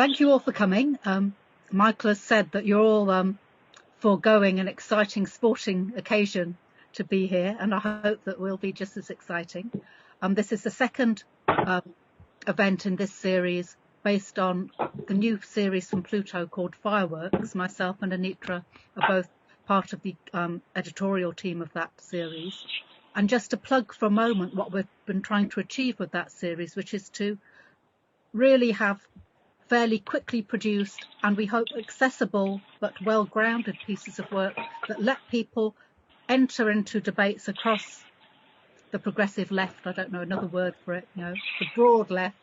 thank you all for coming. Michael has said that you're all foregoing an exciting sporting occasion to be here, and I hope that we'll be just as exciting. This is the second event in this series based on the new series from Pluto called Fireworks. Myself and Anitra are both part of the editorial team of that series. And just to plug for a moment what we've been trying to achieve with that series, which is to really have fairly quickly produced and we hope accessible but well-grounded pieces of work that let people enter into debates across the progressive left. I don't know another word for it, you know, the broad left,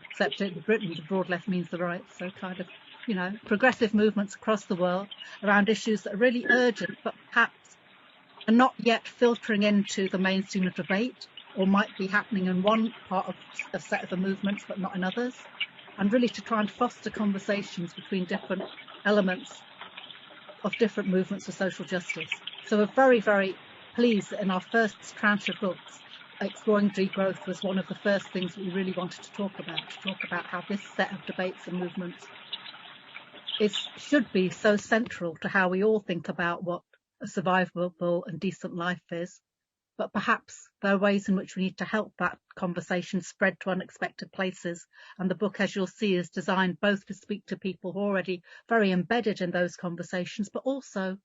except in Britain the broad left means the right, so kind of, you know, progressive movements across the world around issues that are really urgent but perhaps are not yet filtering into the mainstream of debate, or might be happening in one part of a set of the movements but not in others, and really to try and foster conversations between different elements of different movements for social justice. So we're very, very pleased that in our first tranche of books, Exploring Degrowth was one of the first things we really wanted to talk about how this set of debates and movements should be so central to how we all think about what a survivable and decent life is. But perhaps there are ways in which we need to help that conversation spread to unexpected places. And the book, as you'll see, is designed both to speak to people who are already very embedded in those conversations, but also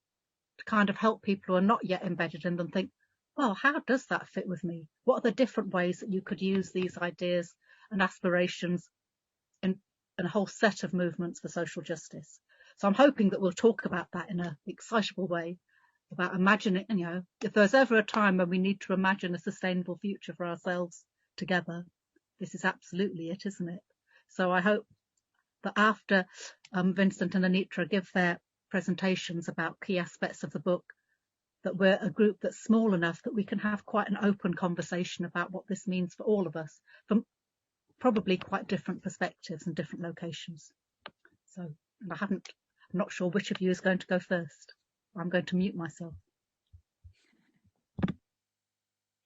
to kind of help people who are not yet embedded in them think, well, how does that fit with me? What are the different ways that you could use these ideas and aspirations in a whole set of movements for social justice? So I'm hoping that we'll talk about that in an excitable way, about imagining, you know, if there's ever a time when we need to imagine a sustainable future for ourselves together, this is absolutely it, isn't it? So I hope that after Vincent and Anitra give their presentations about key aspects of the book, that we're a group that's small enough that we can have quite an open conversation about what this means for all of us from probably quite different perspectives and different locations. So, and I'm not sure which of you is going to go first. I'm going to mute myself.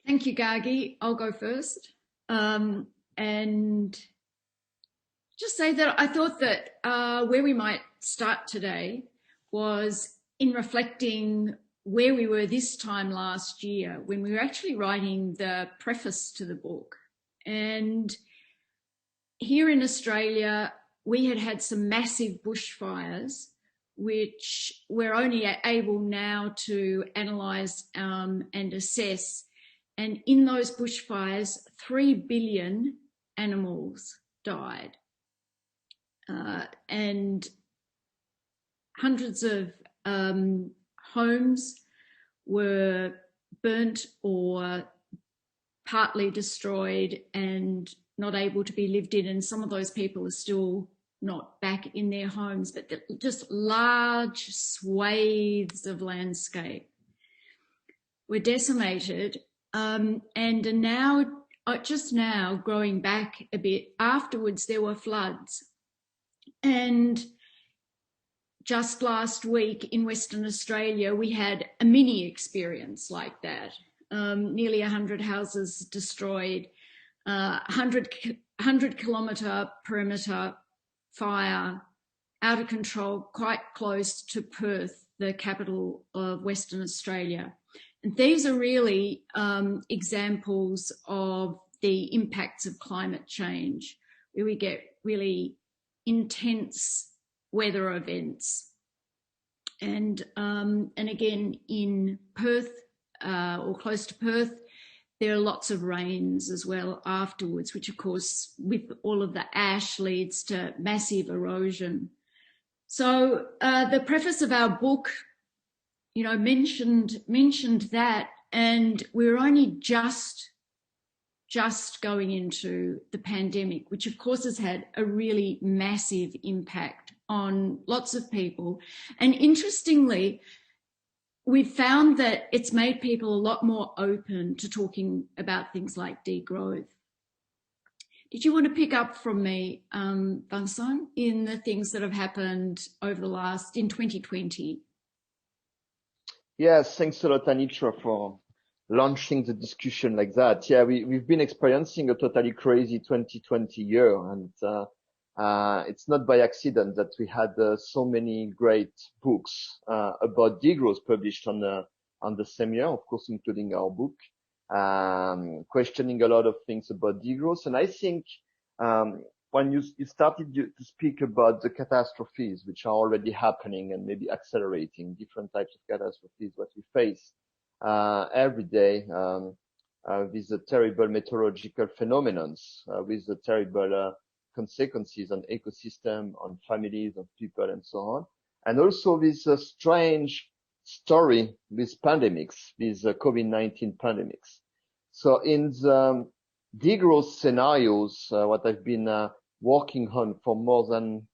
Thank you, Gagi. I'll go first. And just say that I thought that where we might start today was in reflecting where we were this time last year when we were actually writing the preface to the book. And here in Australia, we had some massive bushfires, which we're only able now to analyse and assess. And in those bushfires, 3 billion animals died. And hundreds of homes were burnt or partly destroyed and not able to be lived in. And some of those people are still not back in their homes, but just large swathes of landscape were decimated, and are now, just now, growing back a bit. Afterwards, there were floods. And just last week in Western Australia, we had a mini experience like that. Nearly 100 houses destroyed, 100-kilometre perimeter fire, out of control, quite close to Perth, the capital of Western Australia. And these are really examples of the impacts of climate change, where we get really intense weather events. And again, in Perth, or close to Perth, there are lots of rains as well afterwards, which of course, with all of the ash, leads to massive erosion. So the preface of our book, you know, mentioned that, and we're only just going into the pandemic, which of course has had a really massive impact on lots of people. And interestingly, we've found that it's made people a lot more open to talking about things like degrowth. Did you want to pick up from me, Vincent, in the things that have happened over in 2020? Yes, thanks a lot, Anitra, for launching the discussion like that. Yeah, we've been experiencing a totally crazy 2020 year, and It's not by accident that we had so many great books about degrowth published on the same year, of course, including our book, questioning a lot of things about degrowth. And I think when you started to speak about the catastrophes which are already happening and maybe accelerating, different types of catastrophes, what we face every day with the terrible meteorological phenomena, with the terrible consequences on ecosystem, on families, on people, and so on. And also this strange story with pandemics, with COVID-19 pandemics. So in the degrowth scenarios, what I've been working on for more than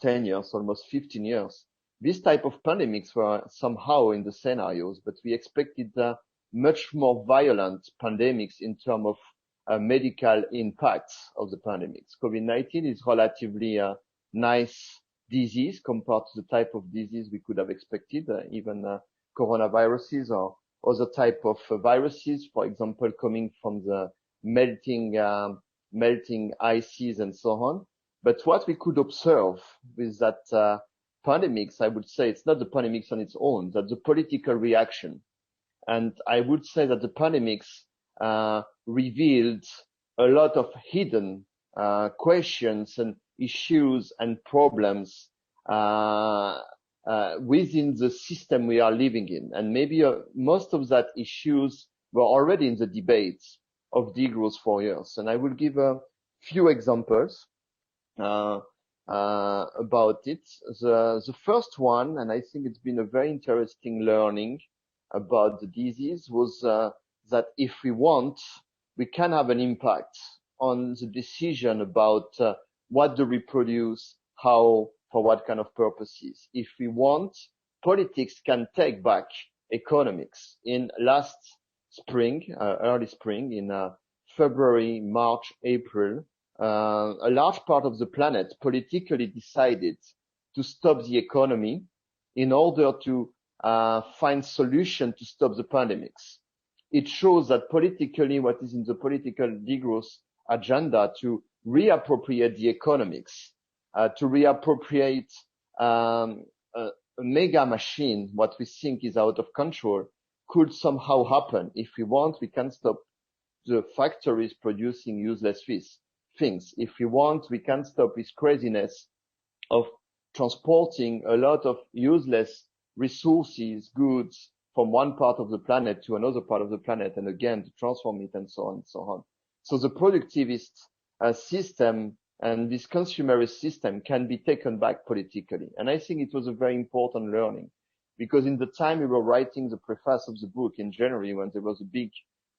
10 years, almost 15 years, this type of pandemics were somehow in the scenarios, but we expected much more violent pandemics in terms of medical impacts of the pandemics. COVID-19 is relatively a nice disease compared to the type of disease we could have expected, even coronaviruses or other type of viruses, for example, coming from the melting ices and so on. But what we could observe with that pandemics, I would say it's not the pandemics on its own, that's the political reaction. And I would say that the pandemics revealed a lot of hidden questions and issues and problems within the system we are living in. And maybe most of that issues were already in the debates of degrowth for years. And I will give a few examples about it. The first one, and I think it's been a very interesting learning about the disease, was that if we want, we can have an impact on the decision about what do we produce, how, for what kind of purposes. If we want, politics can take back economics. In last spring, early spring, in February, March, April, a large part of the planet politically decided to stop the economy in order to find solution to stop the pandemics. It shows that politically what is in the political degrowth agenda to reappropriate the economics, to reappropriate a mega machine, what we think is out of control, could somehow happen. If we want, we can stop the factories producing useless things. If we want, we can stop this craziness of transporting a lot of useless resources, goods from one part of the planet to another part of the planet, and again to transform it and so on and so on. So the productivist system and this consumerist system can be taken back politically. And I think it was a very important learning, because in the time we were writing the preface of the book in January, when there was a big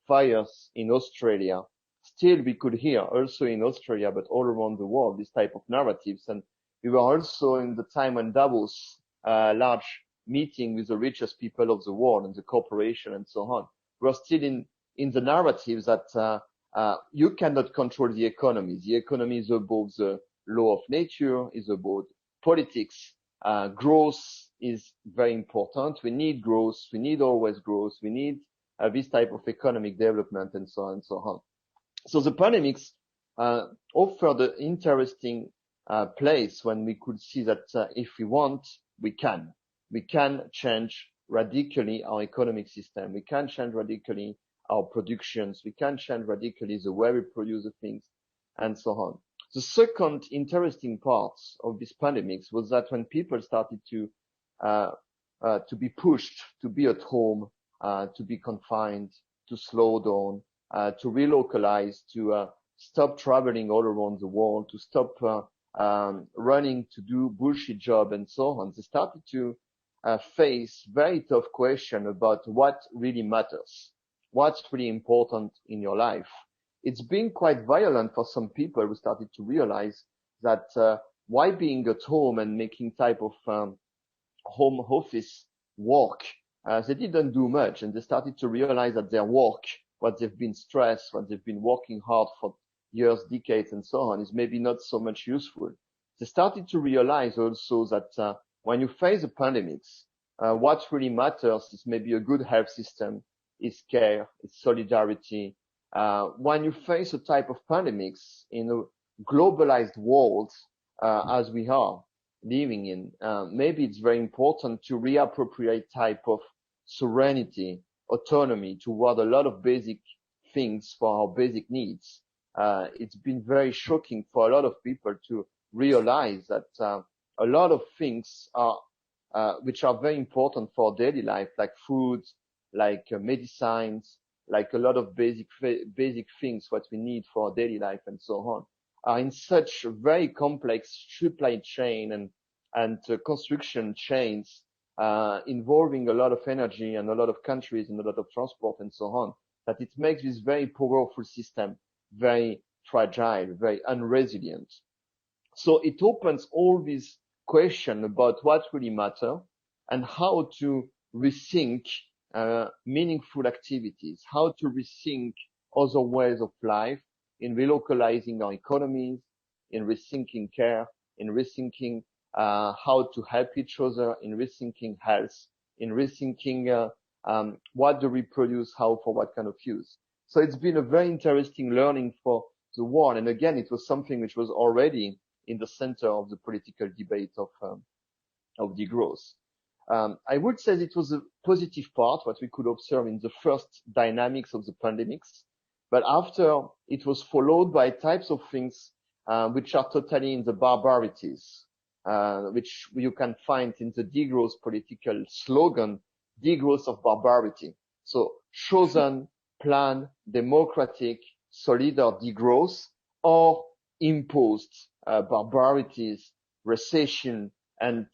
fires in Australia, still we could hear also in Australia, but all around the world, this type of narratives. And we were also in the time when Davos, large meeting with the richest people of the world and the corporation and so on, we're still in the narrative that you cannot control the economy. The economy is above the law of nature, is above politics. Growth is very important. We need growth. We need always growth. We need this type of economic development and so on and so on. So the pandemics offered an interesting place when we could see that if we want, we can. We can change radically our economic system. We can change radically our productions. We can change radically the way we produce the things and so on. The second interesting part of this pandemics was that when people started to be pushed to be at home, to be confined, to slow down, to relocalize, to stop traveling all around the world, to stop running to do bullshit job and so on, they started to face very tough question about what really matters, what's really important in your life. It's been quite violent for some people who started to realize that why being at home and making type of home office work, they didn't do much, and they started to realize that their work, what they've been stressed, what they've been working hard for years, decades, and so on, is maybe not so much useful. They started to realize also that when you face a pandemics, what really matters is maybe a good health system, is care, is solidarity. When you face a type of pandemics in a globalized world, as we are living in, maybe it's very important to reappropriate type of sovereignty, autonomy toward a lot of basic things for our basic needs. It's been very shocking for a lot of people to realize that a lot of things are which are very important for daily life, like food, like medicines, like a lot of basic things what we need for daily life and so on, are in such a very complex supply chain and construction chains involving a lot of energy and a lot of countries and a lot of transport and so on, that it makes this very powerful system very fragile, very unresilient. So it opens all these questions about what really matter and how to rethink meaningful activities, how to rethink other ways of life in relocalizing our economies, in rethinking care, in rethinking how to help each other, in rethinking health, in rethinking what do we produce, how, for what kind of use. So it's been a very interesting learning for the world. And again, it was something which was already in the center of the political debate of degrowth. I would say it was a positive part, what we could observe in the first dynamics of the pandemics. But after, it was followed by types of things which are totally in the barbarities, which you can find in the degrowth political slogan, degrowth of barbarity. So chosen, planned, democratic, solidar degrowth, or imposed barbarities, recession, and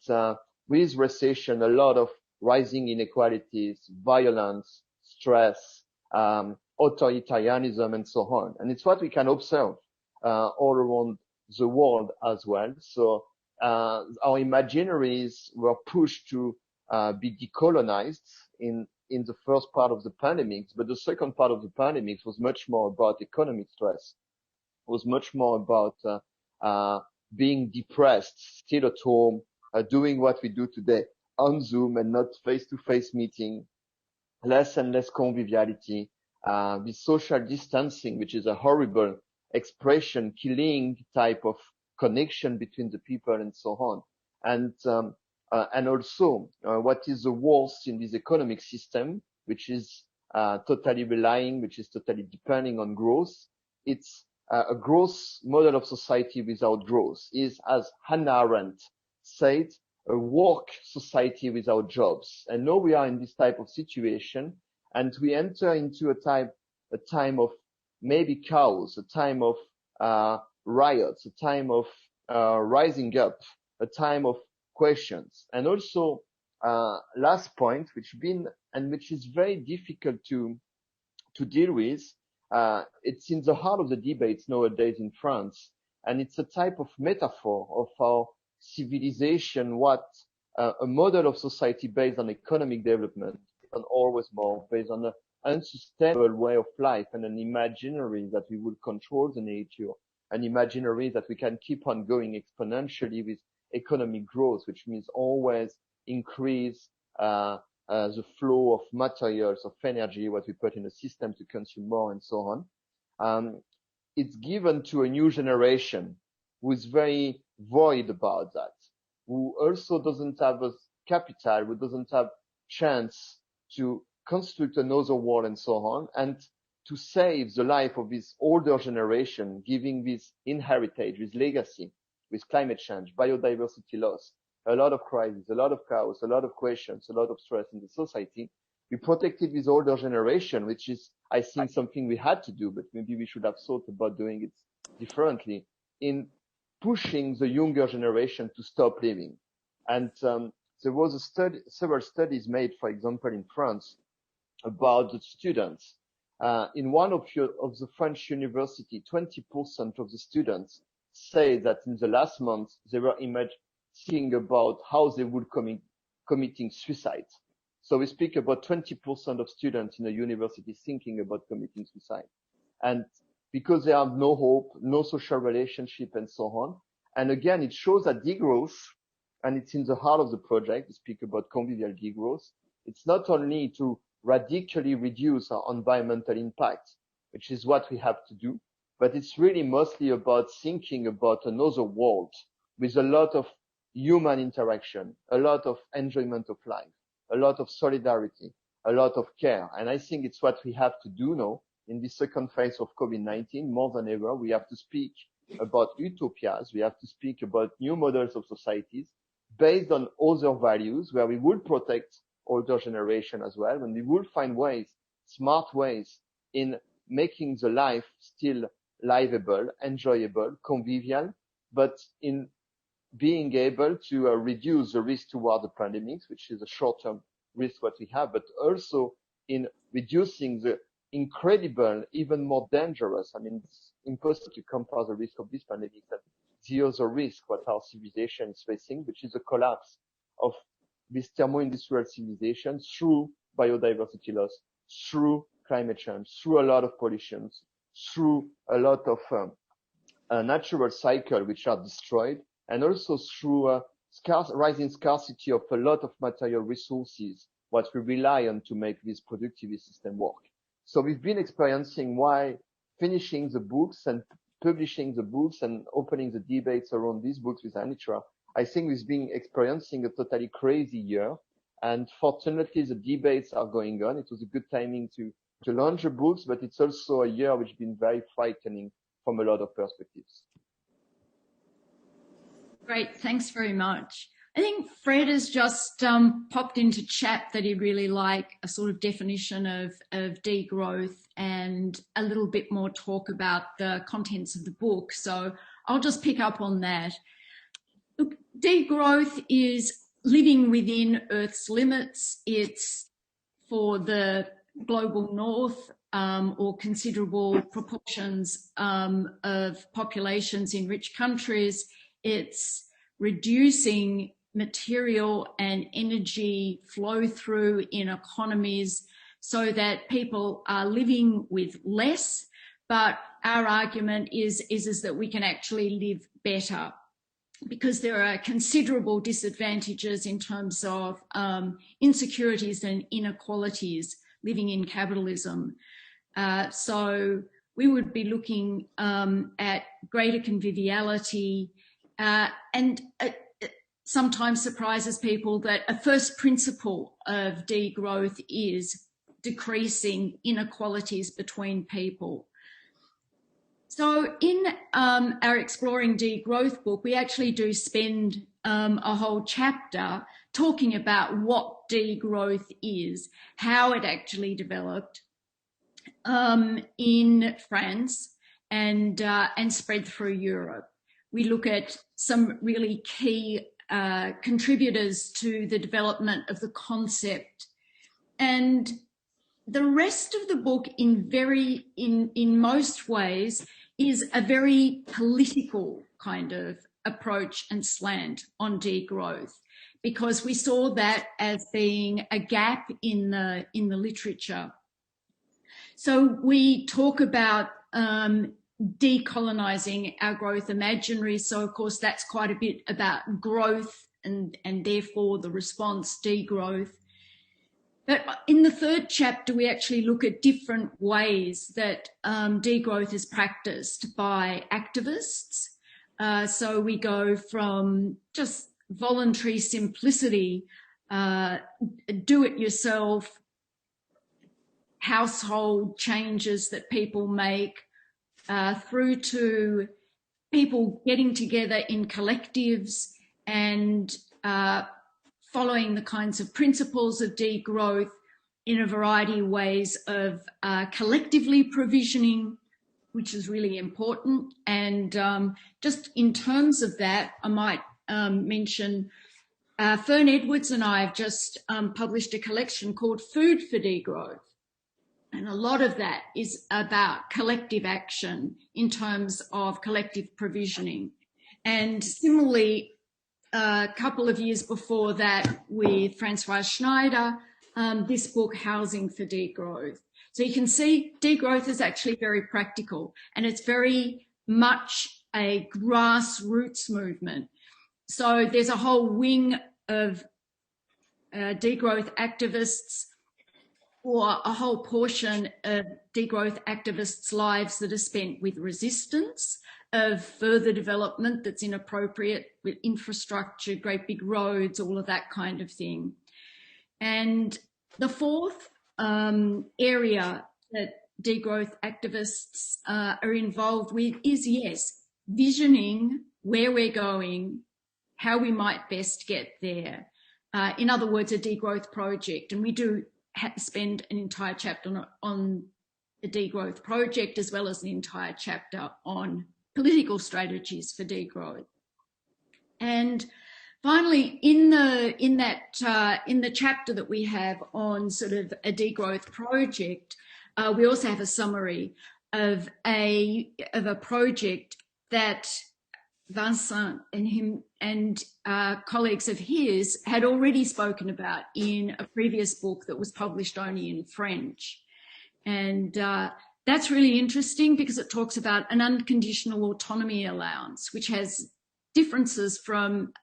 with recession, a lot of rising inequalities, violence, stress, authoritarianism, and so on. And it's what we can observe all around the world as well. So our imaginaries were pushed to be decolonized in the first part of the pandemics, but the second part of the pandemics was much more about economic stress, was much more about being depressed, still at home, doing what we do today on Zoom and not face-to-face meeting, less and less conviviality, with social distancing, which is a horrible expression, killing type of connection between the people and so on. And also, what is the worst in this economic system, which is totally relying, which is totally depending on growth. It's a growth model of society without growth is, as Hannah Arendt said, a work society without jobs. And now we are in this type of situation, and we enter into a time of maybe chaos, a time of riots, a time of rising up, a time of questions. And also, last point, which is very difficult to deal with, it's in the heart of the debates nowadays in France, and it's a type of metaphor of our civilization, what a model of society based on economic development, and always more based on an unsustainable way of life and an imaginary that we will control the nature, an imaginary that we can keep on going exponentially with economic growth, which means always increase the flow of materials, of energy, what we put in the system to consume more and so on. It's given to a new generation who is very void about that, who also doesn't have a capital, who doesn't have chance to construct another world and so on, and to save the life of this older generation, giving this inheritage, this legacy, with climate change, biodiversity loss, a lot of crises, a lot of chaos, a lot of questions, a lot of stress in the society. We protected this older generation, which is, I think, something we had to do, but maybe we should have thought about doing it differently, in pushing the younger generation to stop living. And there was several studies made, for example, in France, about the students. In one of the French university, 20% of the students say that in the last month they were thinking about how they would committing suicide. So we speak about 20% of students in a university thinking about committing suicide. And because they have no hope, no social relationship and so on. And again, it shows that degrowth, and it's in the heart of the project, we speak about convivial degrowth. It's not only to radically reduce our environmental impact, which is what we have to do, but it's really mostly about thinking about another world with a lot of human interaction, a lot of enjoyment of life, a lot of solidarity, a lot of care. And I think it's what we have to do now in the second phase of COVID-19. More than ever, we have to speak about utopias. We have to speak about new models of societies based on other values where we will protect older generation as well, and we will find ways, smart ways in making the life still livable, enjoyable, convivial, but in being able to reduce the risk toward the pandemics, which is a short-term risk what we have, but also in reducing the incredible, even more dangerous, I mean, it's impossible to compare the risk of this pandemic and the other risk what our civilization is facing, which is the collapse of this thermo-industrial civilization through biodiversity loss, through climate change, through a lot of pollution, through a lot of natural cycles which are destroyed, and also through a rising scarcity of a lot of material resources, what we rely on to make this productivity system work. So we've been experiencing why finishing the books and publishing the books and opening the debates around these books with Anitra. I think we've been experiencing a totally crazy year. And fortunately, the debates are going on. It was a good timing to launch the books, but it's also a year which has been very frightening from a lot of perspectives. Great, thanks very much. I think Fred has just popped into chat that he'd really like a sort of definition of degrowth and a little bit more talk about the contents of the book. So I'll just pick up on that. Look, degrowth is living within Earth's limits. It's for the global north or considerable proportions of populations in rich countries. It's reducing material and energy flow through in economies so that people are living with less. But our argument is that we can actually live better, because there are considerable disadvantages in terms of insecurities and inequalities living in capitalism. So we would be looking at greater conviviality, and it sometimes surprises people that a first principle of degrowth is decreasing inequalities between people. So in our Exploring Degrowth book, we actually do spend a whole chapter talking about what degrowth is, how it actually developed in France and spread through Europe. We look at some really key contributors to the development of the concept, and the rest of the book in most ways is a very political kind of approach and slant on degrowth, because we saw that as being a gap in the literature. So we talk about decolonizing our growth imaginary. So of course that's quite a bit about growth and therefore the response degrowth. But in the third chapter, we actually look at different ways that degrowth is practiced by activists. So we go from just voluntary simplicity, do-it-yourself, household changes that people make, through to people getting together in collectives and following the kinds of principles of degrowth in a variety of ways of collectively provisioning, which is really important. And just in terms of that, I might mention Fern Edwards and I have just published a collection called Food for Degrowth. And a lot of that is about collective action in terms of collective provisioning. And similarly, a couple of years before that with Francois Schneider, this book, Housing for Degrowth. So you can see degrowth is actually very practical, and it's very much a grassroots movement. So there's a whole wing of degrowth activists or a whole portion of degrowth activists' lives that are spent with resistance of further development that's inappropriate, with infrastructure, great big roads, all of that kind of thing. And the fourth area that degrowth activists are involved with is, yes, visioning where we're going, how we might best get there. In other words, a degrowth project. And we do spend an entire chapter on the degrowth project, as well as an entire chapter on political strategies for degrowth. And finally, in the chapter that we have on sort of a degrowth project, we also have a summary of a project that Vincent and colleagues of his had already spoken about in a previous book that was published only in French. And that's really interesting because it talks about an unconditional autonomy allowance, which has differences from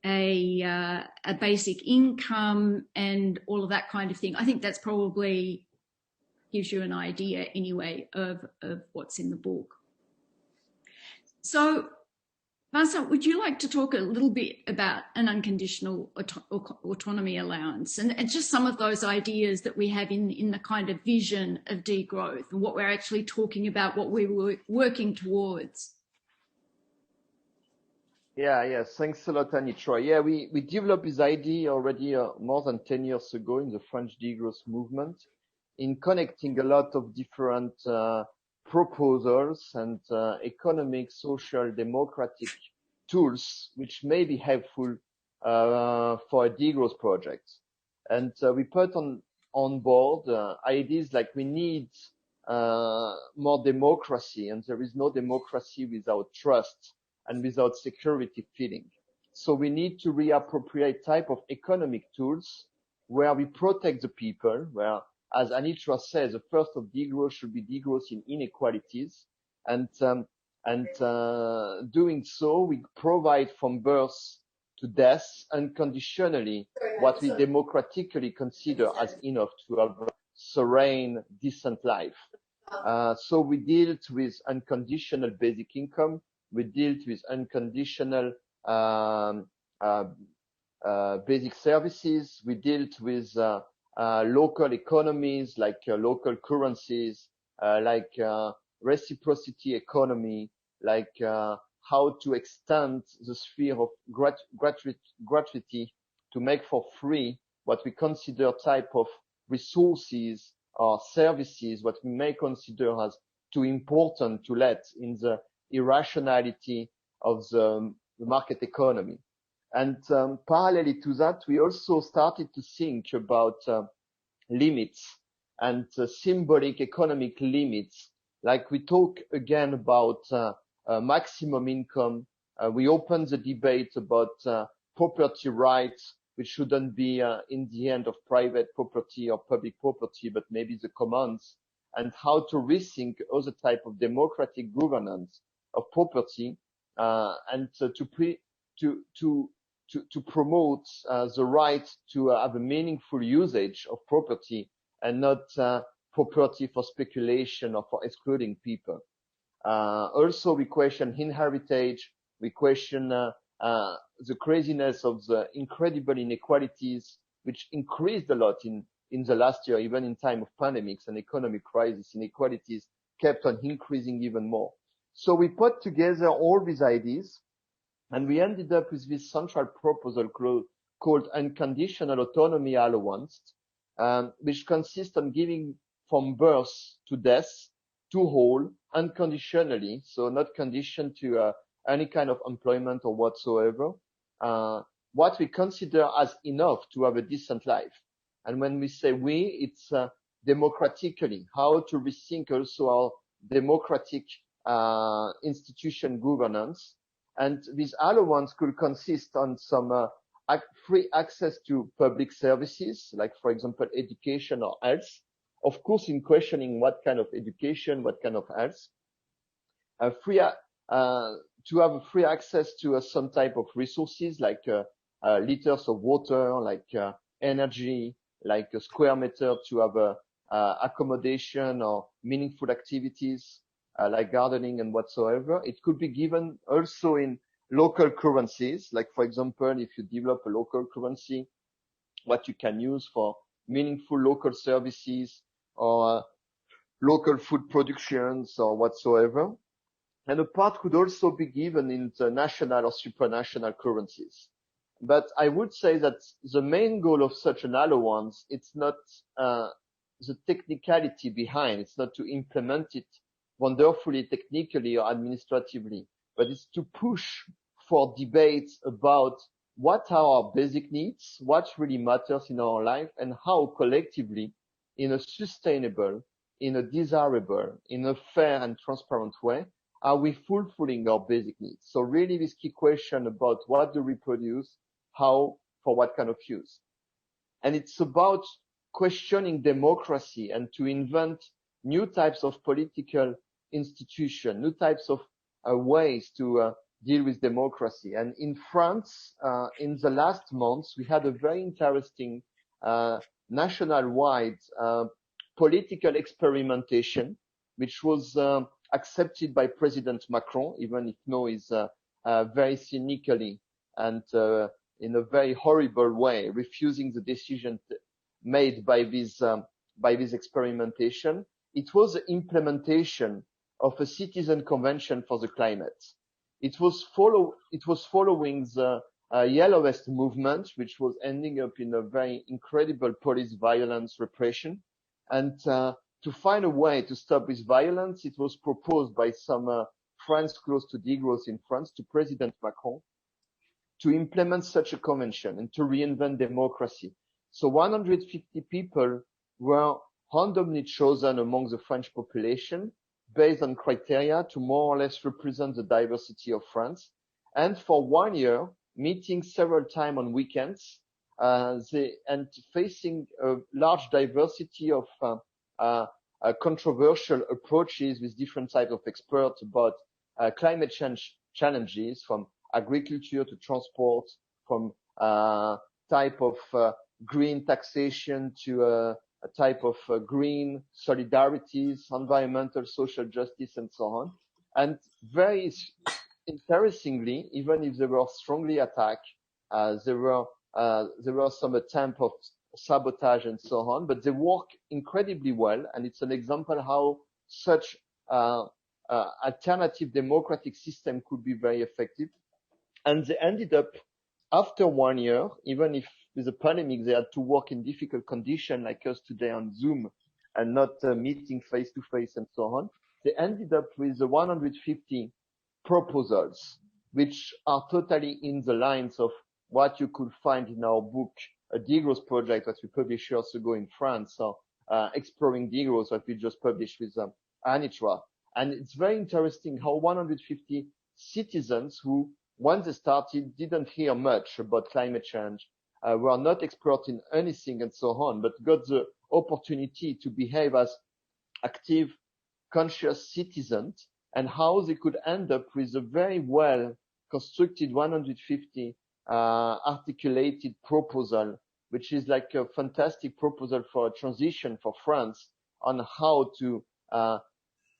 a basic income and all of that kind of thing. I think that's probably gives you an idea anyway of what's in the book. So, Vincent, would you like to talk a little bit about an unconditional autonomy allowance and just some of those ideas that we have in the kind of vision of degrowth and what we're actually talking about, what we were working towards? Yes. Thanks a lot, Anitra. Yeah, we developed this idea already more than 10 years ago in the French degrowth movement, in connecting a lot of different proposals and economic, social, democratic tools which may be helpful for a degrowth project. And we put on board ideas like we need more democracy, and there is no democracy without trust and without security feeling. So we need to reappropriate type of economic tools where we protect the people, where, as Anitra says, the first of degrowth should be degrowth in inequalities. And doing so, we provide from birth to death unconditionally what we democratically consider as enough to have a serene, decent life. So we dealt with unconditional basic income. We dealt with unconditional basic services. We dealt with local economies, like local currencies, like reciprocity economy, like how to extend the sphere of gratuity to make for free what we consider type of resources or services, what we may consider as too important to let in the irrationality of the market economy. And parallelly to that, we also started to think about limits and symbolic economic limits. Like we talk again about maximum income. We open the debate about property rights, which shouldn't be in the end of private property or public property, but maybe the commons, and how to rethink other type of democratic governance of property, and to promote the right to have a meaningful usage of property and not property for speculation or for excluding people. Also, we question inheritance. We question the craziness of the incredible inequalities, which increased a lot in the last year, even in time of pandemics and economic crisis. Inequalities kept on increasing even more. So we put together all these ideas, and we ended up with this central proposal called unconditional autonomy allowance, which consists on giving from birth to death to all unconditionally, so not conditioned to any kind of employment or whatsoever, what we consider as enough to have a decent life. And when we say we, it's democratically, how to rethink also our democratic institution governance. And this allowance could consist on some free access to public services, like, for example, education or health. Of course, in questioning what kind of education, what kind of health. To have a free access to some type of resources, like liters of water, like energy, like a square meter to have a accommodation or meaningful activities like gardening and whatsoever. It could be given also in local currencies, like for example, if you develop a local currency, what you can use for meaningful local services or local food productions or whatsoever. And a part could also be given in the national or supranational currencies. But I would say that the main goal of such an allowance, it's not the technicality behind. It's not to implement it wonderfully, technically or administratively, but it's to push for debates about what are our basic needs, what really matters in our life, and how collectively, in a sustainable, in a desirable, in a fair and transparent way, are we fulfilling our basic needs? So really this key question about what do we produce, how, for what kind of use? And it's about questioning democracy and to invent new types of political institutions, new types of ways to deal with democracy. And in France, in the last months, we had a very interesting national-wide political experimentation, which was accepted by President Macron, even if no is very cynically and in a very horrible way, refusing the decision made by this experimentation. It was the implementation of a citizen convention for the climate. It was following the Yellow Vest movement, which was ending up in a very incredible police violence repression. And to find a way to stop this violence, it was proposed by some friends close to Degrowth in France to President Macron to implement such a convention and to reinvent democracy. So 150 people were randomly chosen among the French population based on criteria to more or less represent the diversity of France. And for 1 year, meeting several times on weekends, and facing a large diversity of controversial approaches with different types of experts about climate change challenges, from agriculture to transport, from type of green taxation to a type of green solidarities, environmental, social justice, and so on. And very interestingly, even if they were strongly attacked, there were some attempt of sabotage and so on, but they work incredibly well. And it's an example how such alternative democratic system could be very effective. And they ended up, after 1 year, even if with the pandemic, they had to work in difficult conditions like us today on Zoom and not meeting face to face and so on. They ended up with 150 proposals, which are totally in the lines of what you could find in our book, a Degrowth project that we published years ago in France, or exploring Degrowth that we just published with Anitra. And it's very interesting how 150 citizens who, once they started, didn't hear much about climate change, were not experts in anything and so on, but got the opportunity to behave as active, conscious citizens, and how they could end up with a very well constructed 150 articulated proposal, which is like a fantastic proposal for a transition for France on how to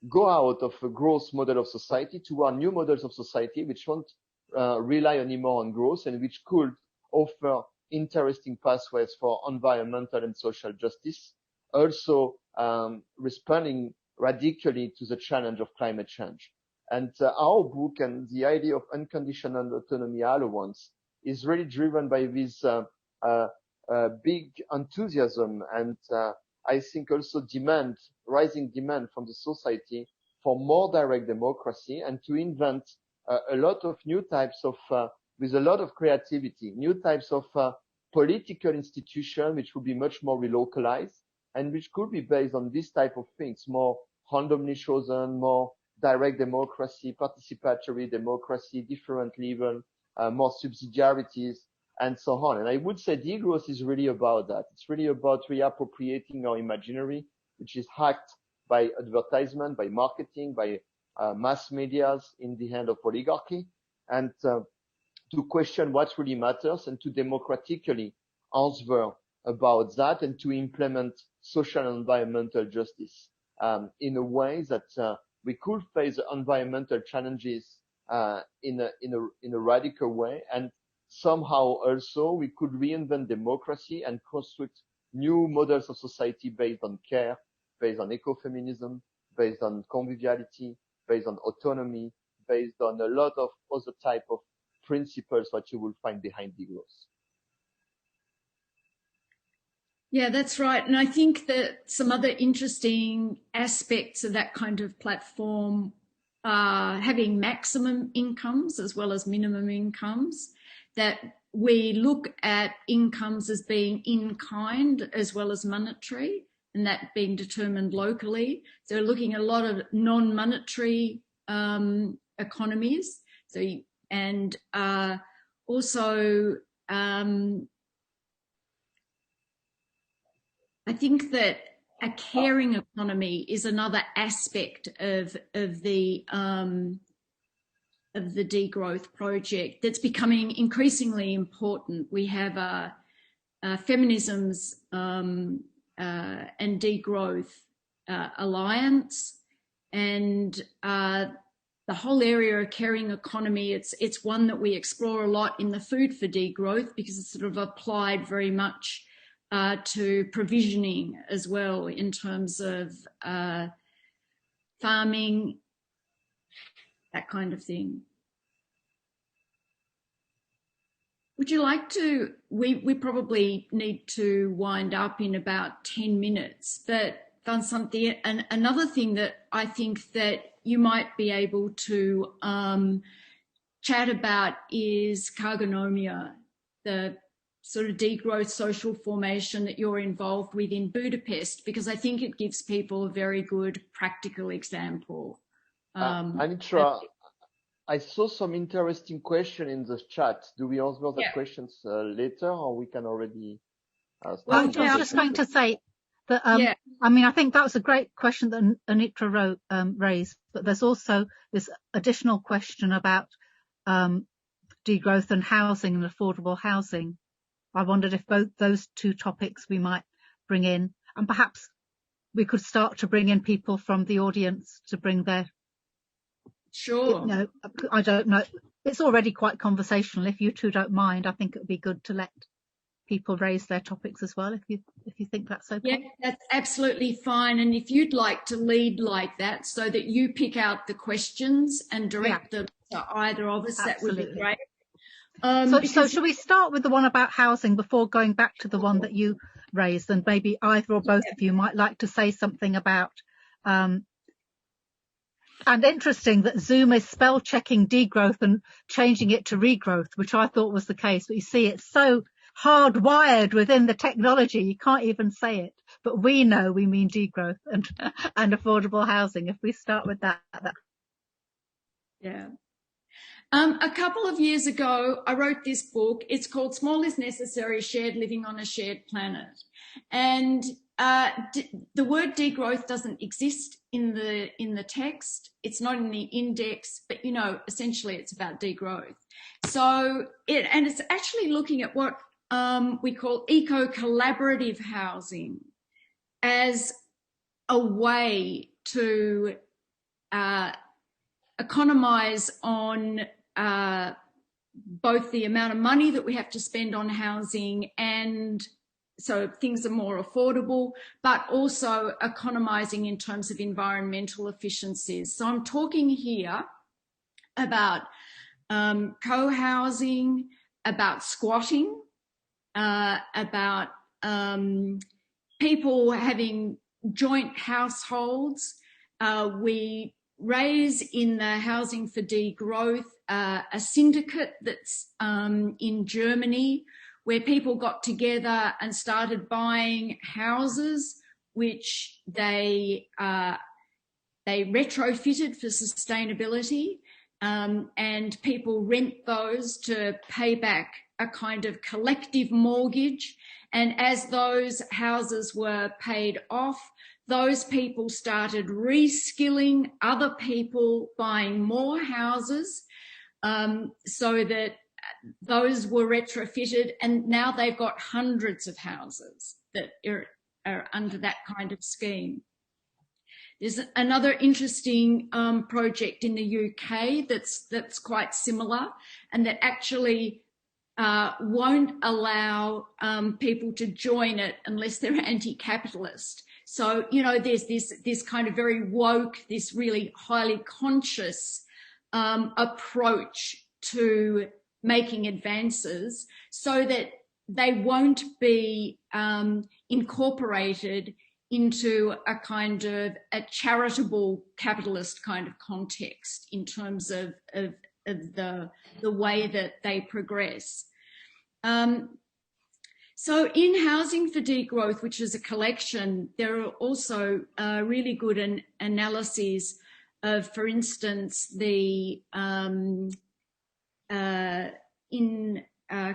go out of a growth model of society to our new models of society, which won't rely anymore on growth and which could offer interesting pathways for environmental and social justice, also responding radically to the challenge of climate change. And our book and the idea of unconditional autonomy allowance is really driven by this big enthusiasm and I think also rising demand from the society for more direct democracy and to invent a lot of new types of, with a lot of creativity, new types of political institutions which would be much more relocalized and which could be based on this type of things, more randomly chosen, more direct democracy, participatory democracy, different level, more subsidiarities, and so on. And I would say degrowth is really about that. It's really about reappropriating our imaginary, which is hacked by advertisement, by marketing, by mass medias in the hand of oligarchy, and to question what really matters and to democratically answer about that and to implement social and environmental justice in a way that we could face the environmental challenges in a radical way, and somehow also we could reinvent democracy and construct new models of society based on care, based on ecofeminism, based on conviviality, based on autonomy, based on a lot of other type of principles that you will find behind degrowth. Yeah, that's right. And I think that some other interesting aspects of that kind of platform are having maximum incomes as well as minimum incomes, that we look at incomes as being in kind as well as monetary, and that being determined locally. So we're looking at a lot of non-monetary economies. So, and also, I think that a caring economy is another aspect of the degrowth project that's becoming increasingly important. We have Feminisms and Degrowth Alliance, and the whole area of caring economy. It's one that we explore a lot in the Food for Degrowth, because it's sort of applied very much to provisioning as well, in terms of farming, that kind of thing. Would you like to, we probably need to wind up in about 10 minutes, but Vincent, another thing that I think that you might be able to chat about is cargonomia, the sort of degrowth social formation that you're involved with in Budapest, because I think it gives people a very good practical example. Anitra, I saw some interesting question in the chat. Do we answer the questions later, or we can already start? Well, I was just going to say that, I mean, I think that was a great question that Anitra raised, but there's also this additional question about degrowth and housing and affordable housing. I wondered if both those two topics we might bring in, and perhaps we could start to bring in people from the audience to bring their. Sure. No, I don't know. It's already quite conversational. If you two don't mind, I think it would be good to let people raise their topics as well, if you think that's okay. Yeah, that's absolutely fine. And if you'd like to lead like that, so that you pick out the questions and direct them to either of us, Absolutely. That would be great. So should we start with the one about housing before going back to the one that you raised, and maybe either or both of you might like to say something about, and interesting that Zoom is spell checking degrowth and changing it to regrowth, which I thought was the case, but you see it's so hardwired within the technology you can't even say it, but we know we mean degrowth and affordable housing. If we start with that. Yeah. A couple of years ago, I wrote this book. It's called Small is Necessary, Shared Living on a Shared Planet. And the word degrowth doesn't exist in the text. It's not in the index, but, you know, essentially it's about degrowth. So it's actually looking at what we call eco-collaborative housing as a way to economize on both the amount of money that we have to spend on housing, and so things are more affordable, but also economizing in terms of environmental efficiencies. So I'm talking here about co-housing, about squatting, about people having joint households. We raise in the Housing for Degrowth a syndicate that's in Germany, where people got together and started buying houses which they retrofitted for sustainability, and people rent those to pay back a kind of collective mortgage. And as those houses were paid off, those people started reskilling other people, buying more houses, so that those were retrofitted, and now they've got hundreds of houses that are under that kind of scheme. There's another interesting project in the UK that's quite similar, and that actually won't allow people to join it unless they're anti-capitalist. So, you know, there's this kind of very woke, this really highly conscious approach to making advances, so that they won't be incorporated into a kind of a charitable capitalist kind of context in terms of the way that they progress. So in Housing for Degrowth, which is a collection, there are also really good analyses of, for instance, the in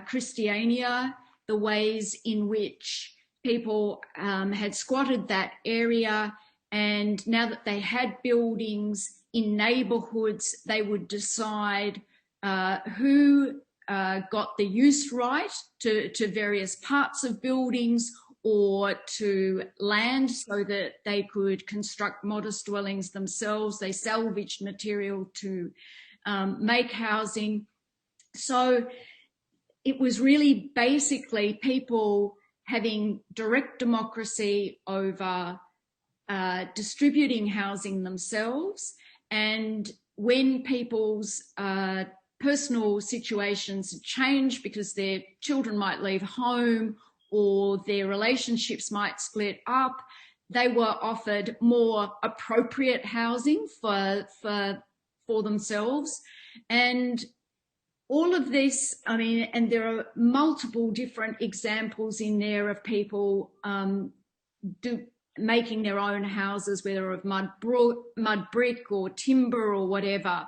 Christiania, the ways in which people had squatted that area, and now that they had buildings in neighbourhoods, they would decide who got the use right to various parts of buildings or to land, so that they could construct modest dwellings themselves. They salvaged material to make housing. So it was really basically people having direct democracy over distributing housing themselves, and when people's personal situations change because their children might leave home or their relationships might split up, they were offered more appropriate housing for themselves. And all of this, I mean, and there are multiple different examples in there of people making their own houses, whether of mud brick or timber or whatever.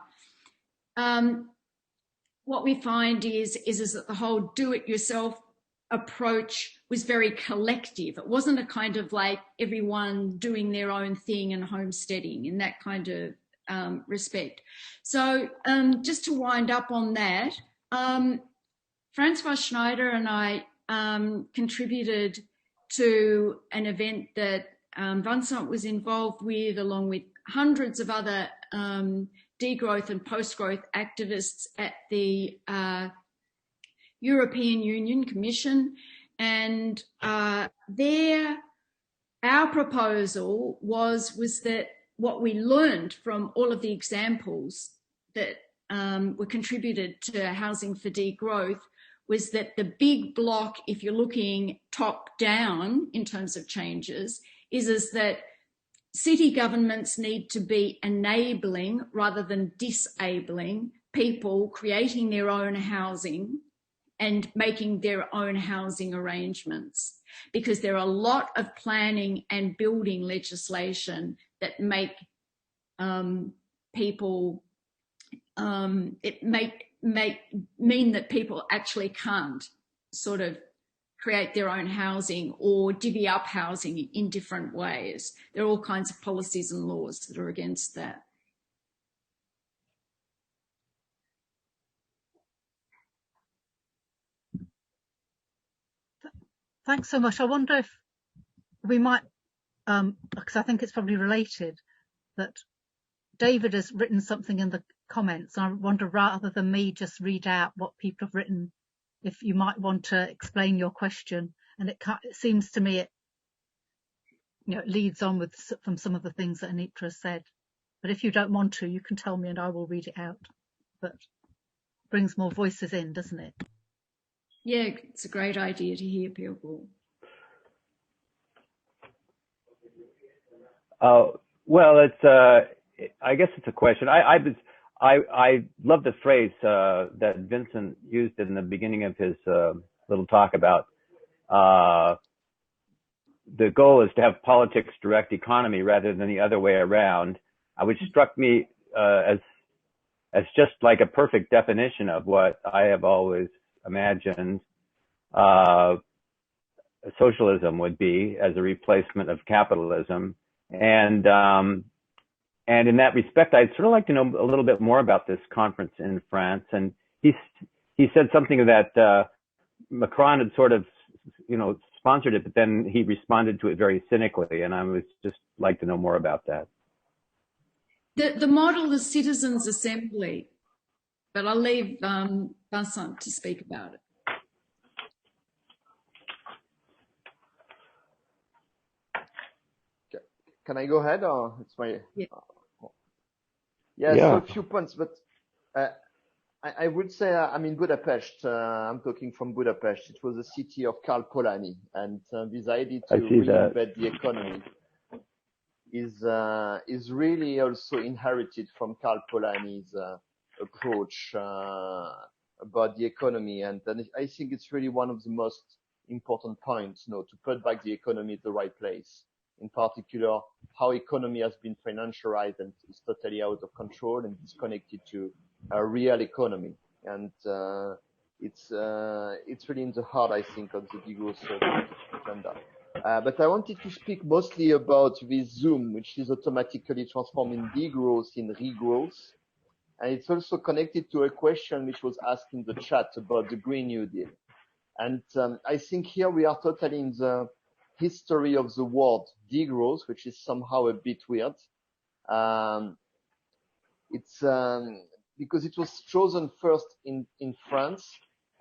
What we find is that the whole do-it-yourself approach was very collective. It wasn't a kind of like everyone doing their own thing and homesteading in that kind of respect. So just to wind up on that, Francois Schneider and I contributed to an event that Vincent was involved with, along with hundreds of other degrowth and post-growth activists at the European Union Commission. And our proposal was that what we learned from all of the examples that were contributed to Housing for Degrowth was that the big block, if you're looking top down in terms of changes, is that city governments need to be enabling rather than disabling people creating their own housing and making their own housing arrangements, because there are a lot of planning and building legislation that make people mean that people actually can't sort of create their own housing or divvy up housing in different ways. There are all kinds of policies and laws that are against that. Thanks so much. I wonder if we might, because I think it's probably related, that David has written something in the comments. I wonder, rather than me just read out what people have written, if you might want to explain your question. And it seems to me it leads on from some of the things that Anitra said. But if you don't want to, you can tell me and I will read it out. But brings more voices in, doesn't it? Yeah, it's a great idea to hear people. Well, I guess it's a question. I love the phrase that Vincent used in the beginning of his little talk about the goal is to have politics direct economy rather than the other way around, which struck me as just like a perfect definition of what I have always imagined socialism would be, as a replacement of capitalism. And in that respect, I'd sort of like to know a little bit more about this conference in France. And he he said something that Macron had sort of, sponsored it, but then he responded to it very cynically, and I would just like to know more about that. The model is citizens' assembly, but I'll leave Vincent to speak about it. Can I go ahead, or it's my? Yeah. Yeah. So a few points, but I would say I'm in Budapest. I'm talking from Budapest. It was the city of Karl Polanyi, and this idea to reinvent the economy is really also inherited from Karl Polanyi's approach about the economy, and I think it's really one of the most important points, to put back the economy at the right place. In particular, how economy has been financialized and is totally out of control and disconnected to a real economy. And it's really in the heart, I think, of the degrowth agenda. But I wanted to speak mostly about this zoom, which is automatically transforming degrowth in regrowth. And it's also connected to a question which was asked in the chat about the Green New Deal. And I think here we are totally in the history of the word degrowth, which is somehow a bit weird. It's because it was chosen first in France,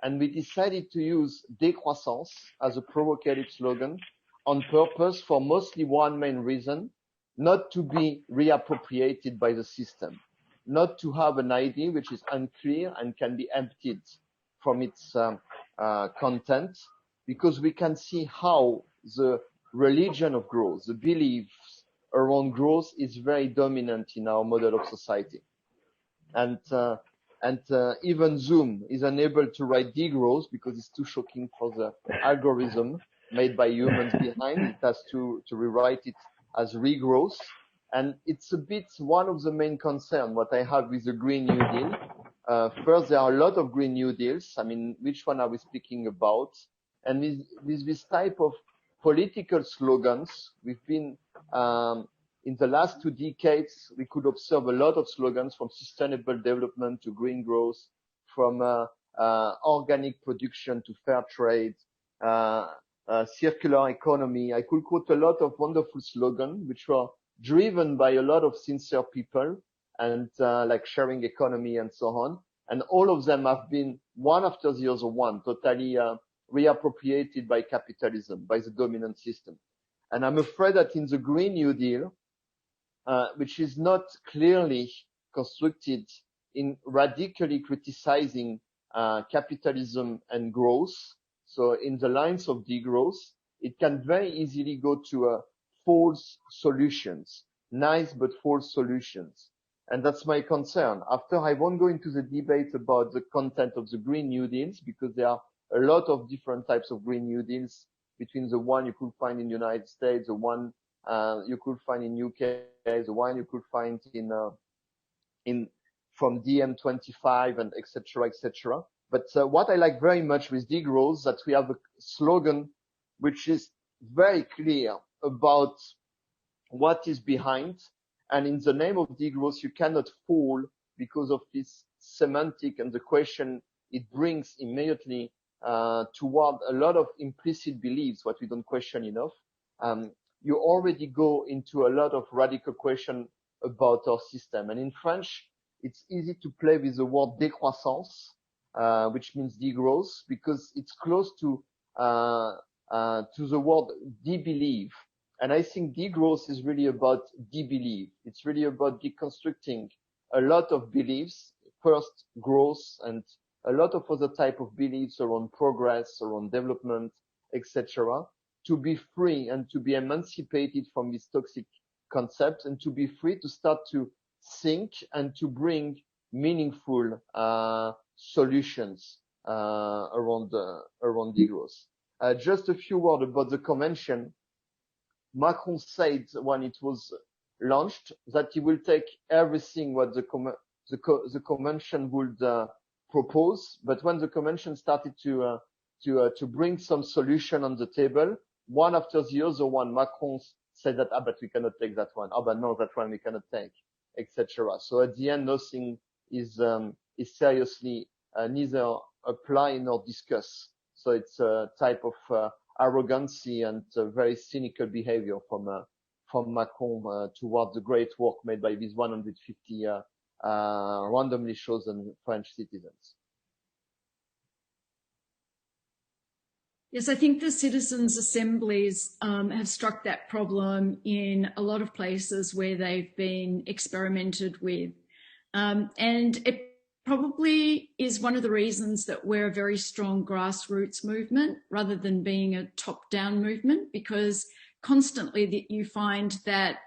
and we decided to use décroissance as a provocative slogan on purpose for mostly one main reason: not to be reappropriated by the system, not to have an idea which is unclear and can be emptied from its content, because we can see how the religion of growth, the beliefs around growth, is very dominant in our model of society. And even Zoom is unable to write degrowth because it's too shocking for the algorithm made by humans behind. It has to rewrite it as regrowth. And it's a bit one of the main concerns what I have with the Green New Deal. First, there are a lot of Green New Deals. I mean, which one are we speaking about? And with this type of political slogans, we've been, in the last 2 decades, we could observe a lot of slogans from sustainable development to green growth, from organic production to fair trade, circular economy. I could quote a lot of wonderful slogans which were driven by a lot of sincere people, and like sharing economy and so on. And all of them have been, one after the other one, totally reappropriated by capitalism, by the dominant system. And I'm afraid that in the Green New Deal, which is not clearly constructed in radically criticizing capitalism and growth, so in the lines of degrowth, it can very easily go to false solutions, nice but false solutions. And that's my concern. After, I won't go into the debate about the content of the Green New Deals, because there are a lot of different types of Green New Deals, between the one you could find in the United States, the one you could find in UK, the one you could find in from DM25 and etc. etc. But what I like very much with degrowth, that we have a slogan which is very clear about what is behind. And in the name of degrowth, you cannot fall because of this semantic and the question it brings immediately toward a lot of implicit beliefs, what we don't question enough. You already go into a lot of radical question about our system. And in French, it's easy to play with the word décroissance, which means degrowth, because it's close to the word debelieve. And I think degrowth is really about debelieve. It's really about deconstructing a lot of beliefs, first growth, and a lot of other type of beliefs around progress, around development, etc., to be free and to be emancipated from this toxic concept, and to be free to start to think and to bring meaningful solutions around degrowth. Just a few words about the convention. Macron said when it was launched that he will take everything what the convention would propose, but when the convention started to bring some solution on the table, one after the other one, Macron said that, but we cannot take that one. But no, that one we cannot take, etc. So at the end, nothing is seriously neither apply nor discuss. So it's a type of arrogancy and very cynical behavior from Macron towards the great work made by these 150 randomly chosen French citizens. Yes, I think the citizens' assemblies have struck that problem in a lot of places where they've been experimented with. And it probably is one of the reasons that we're a very strong grassroots movement rather than being a top-down movement, because constantly you find that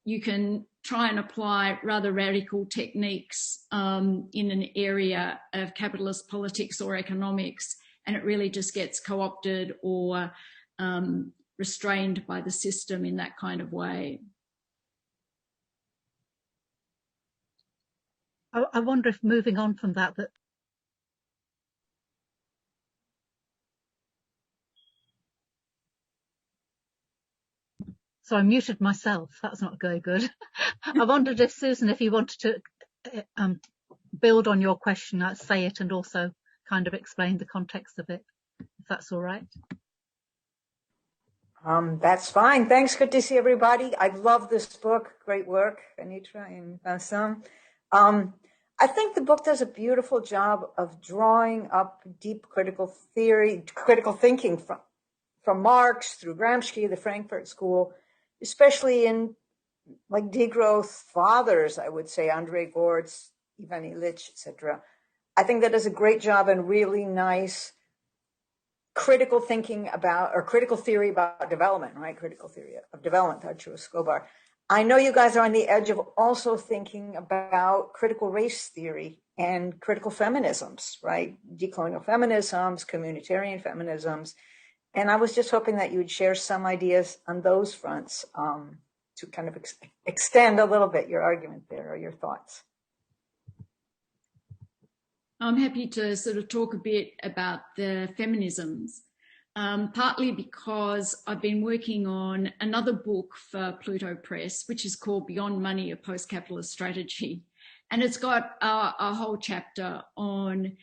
you can try and apply rather radical techniques in an area of capitalist politics or economics, and it really just gets co-opted or restrained by the system in that kind of way. I wonder if moving on from that, so I muted myself. That's not very good. I wondered if, Susan, if you wanted to build on your question, say it and also kind of explain the context of it, if that's all right. That's fine. Thanks. Good to see everybody. I love this book. Great work, Anitra and Vincent. I think the book does a beautiful job of drawing up deep critical thinking from Marx through Gramsci, the Frankfurt School, especially in like degrowth fathers, I would say, André Gortz, Ivan Illich, etc. I think that does a great job and really nice critical thinking about, or critical theory about development, right? Critical theory of development, Arturo Escobar. I know you guys are on the edge of also thinking about critical race theory and critical feminisms, right? Decolonial feminisms, communitarian feminisms. And I was just hoping that you would share some ideas on those fronts to kind of extend a little bit your argument there or your thoughts. I'm happy to sort of talk a bit about the feminisms, partly because I've been working on another book for Pluto Press, which is called Beyond Money, a Post-Capitalist Strategy. And it's got a whole chapter on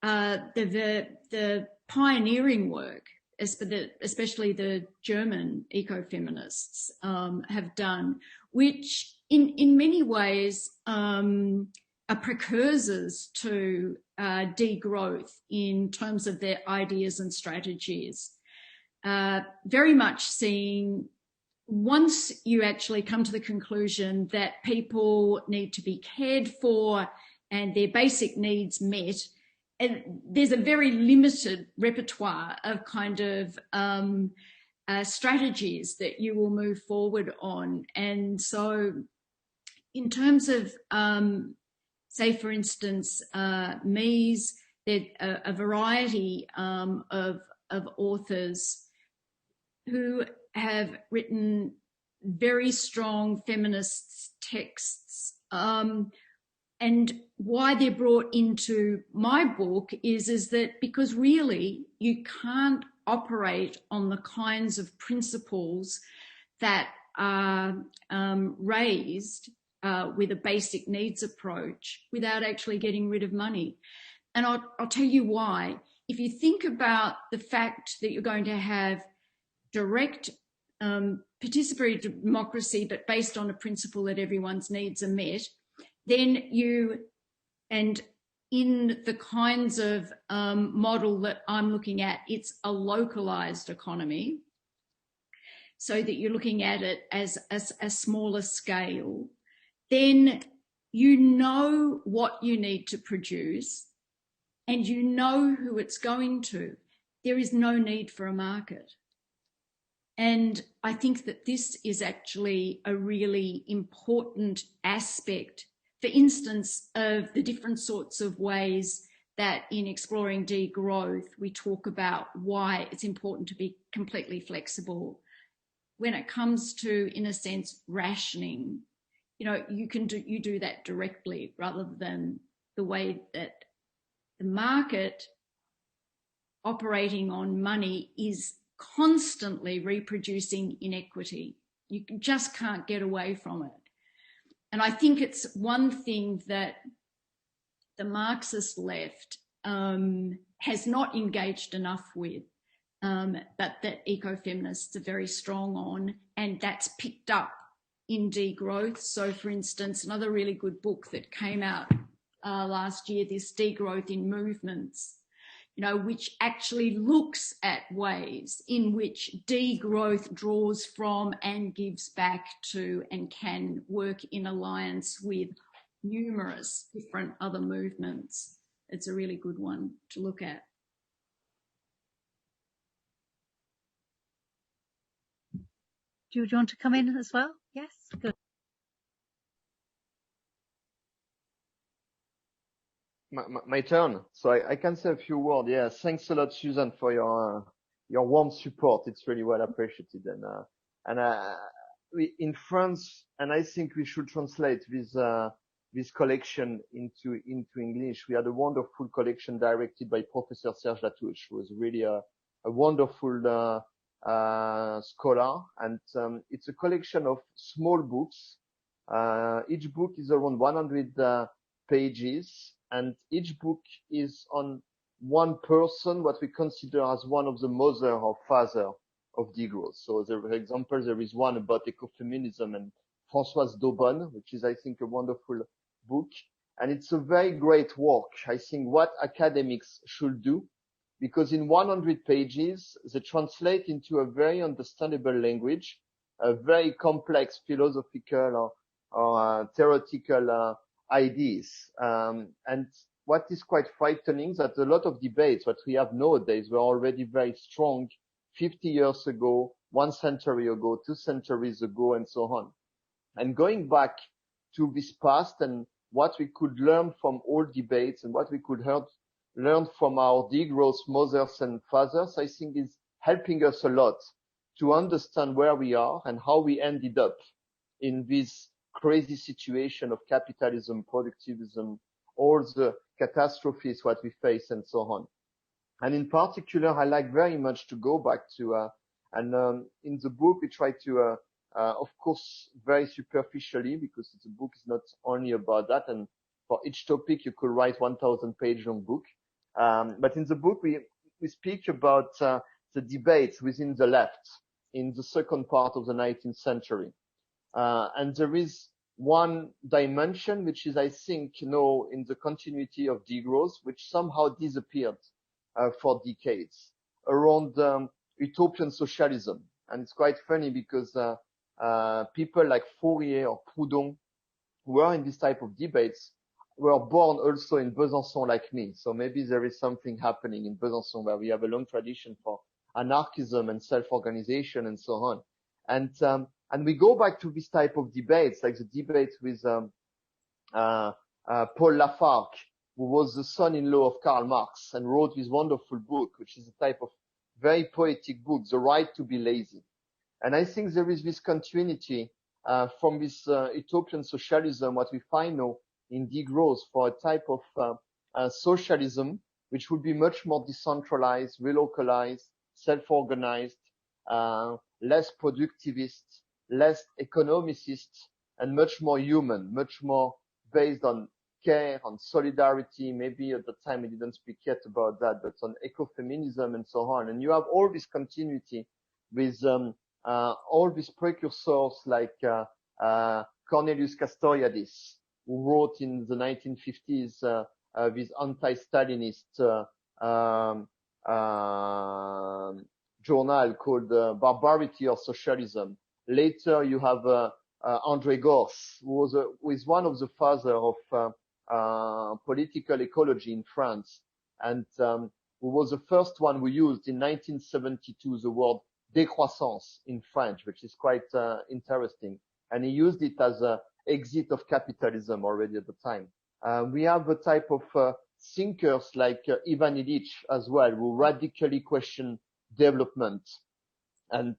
the pioneering work, especially the German ecofeminists have done, which in many ways are precursors to degrowth in terms of their ideas and strategies. Very much seeing, once you actually come to the conclusion that people need to be cared for and their basic needs met, and there's a very limited repertoire of kind of strategies that you will move forward on. And so in terms of say, for instance, Mies, there's a variety of authors who have written very strong feminist texts. And why they're brought into my book is that because really you can't operate on the kinds of principles that are raised with a basic needs approach without actually getting rid of money. And I'll tell you why. If you think about the fact that you're going to have direct participatory democracy, but based on a principle that everyone's needs are met, then and in the kinds of model that I'm looking at, it's a localized economy, so that you're looking at it as a smaller scale. Then you know what you need to produce and you know who it's going to. There is no need for a market. And I think that this is actually a really important aspect, for instance, of the different sorts of ways that in exploring degrowth, we talk about why it's important to be completely flexible. When it comes to, in a sense, rationing, you know, you do that directly rather than the way that the market operating on money is constantly reproducing inequity. You just can't get away from it. And I think it's one thing that the Marxist left has not engaged enough with, but that ecofeminists are very strong on, and that's picked up in Degrowth. So, for instance, another really good book that came out last year, this Degrowth in Movements, which actually looks at ways in which degrowth draws from and gives back to and can work in alliance with numerous different other movements. It's a really good one to look at. Do you want to come in as well? Yes, good. My turn. So I can say a few words. Yeah, thanks a lot, Susan, for your warm support. It's really well appreciated. And we in France, and I think we should translate this collection into English. We had a wonderful collection directed by Professor Serge Latouche, who was really a wonderful scholar, and it's a collection of small books. Each book is around 100 pages, and each book is on one person, what we consider as one of the mother or father of degrowth. So, for example, there is one about ecofeminism and Françoise Daubonne, which is, I think, a wonderful book. And it's a very great work. I think what academics should do, because in 100 pages, they translate into a very understandable language, a very complex philosophical or theoretical ideas. And what is quite frightening is that a lot of debates that we have nowadays were already very strong 50 years ago, 1 century ago, 2 centuries ago, and so on. And going back to this past and what we could learn from old debates and what we could learn from our degrowth mothers and fathers, I think is helping us a lot to understand where we are and how we ended up in this crazy situation of capitalism, productivism, all the catastrophes what we face and so on. And in particular, I like very much to go back to, in the book, we try to, of course, very superficially, because the book is not only about that. And for each topic, you could write 1,000-page long book. But in the book, we speak about the debates within the left in the second part of the 19th century. And there is one dimension, which is, I think, in the continuity of degrowth, which somehow disappeared for decades around utopian socialism. And it's quite funny because people like Fourier or Proudhon, who were in this type of debates, were born also in Besançon like me. So maybe there is something happening in Besançon where we have a long tradition for anarchism and self-organization and so on. And we go back to this type of debates, like the debate with Paul Lafargue, who was the son-in-law of Karl Marx and wrote this wonderful book, which is a type of very poetic book, The Right to be Lazy. And I think there is this continuity from this utopian socialism, what we find now in degrowth, for a type of socialism which would be much more decentralized, relocalized, self-organized, less productivist, less economicist, and much more human, much more based on care, on solidarity. Maybe at the time we didn't speak yet about that, but on ecofeminism and so on. And you have all this continuity with all these precursors like Cornelius Castoriadis, who wrote in the 1950s this anti-Stalinist journal called Barbarity of Socialism. Later, you have André Gorz, who is one of the fathers of political ecology in France, and who was the first one who used in 1972 the word décroissance in French, which is quite interesting. And he used it as an exit of capitalism already at the time. We have a type of thinkers like Ivan Illich as well, who radically question development, and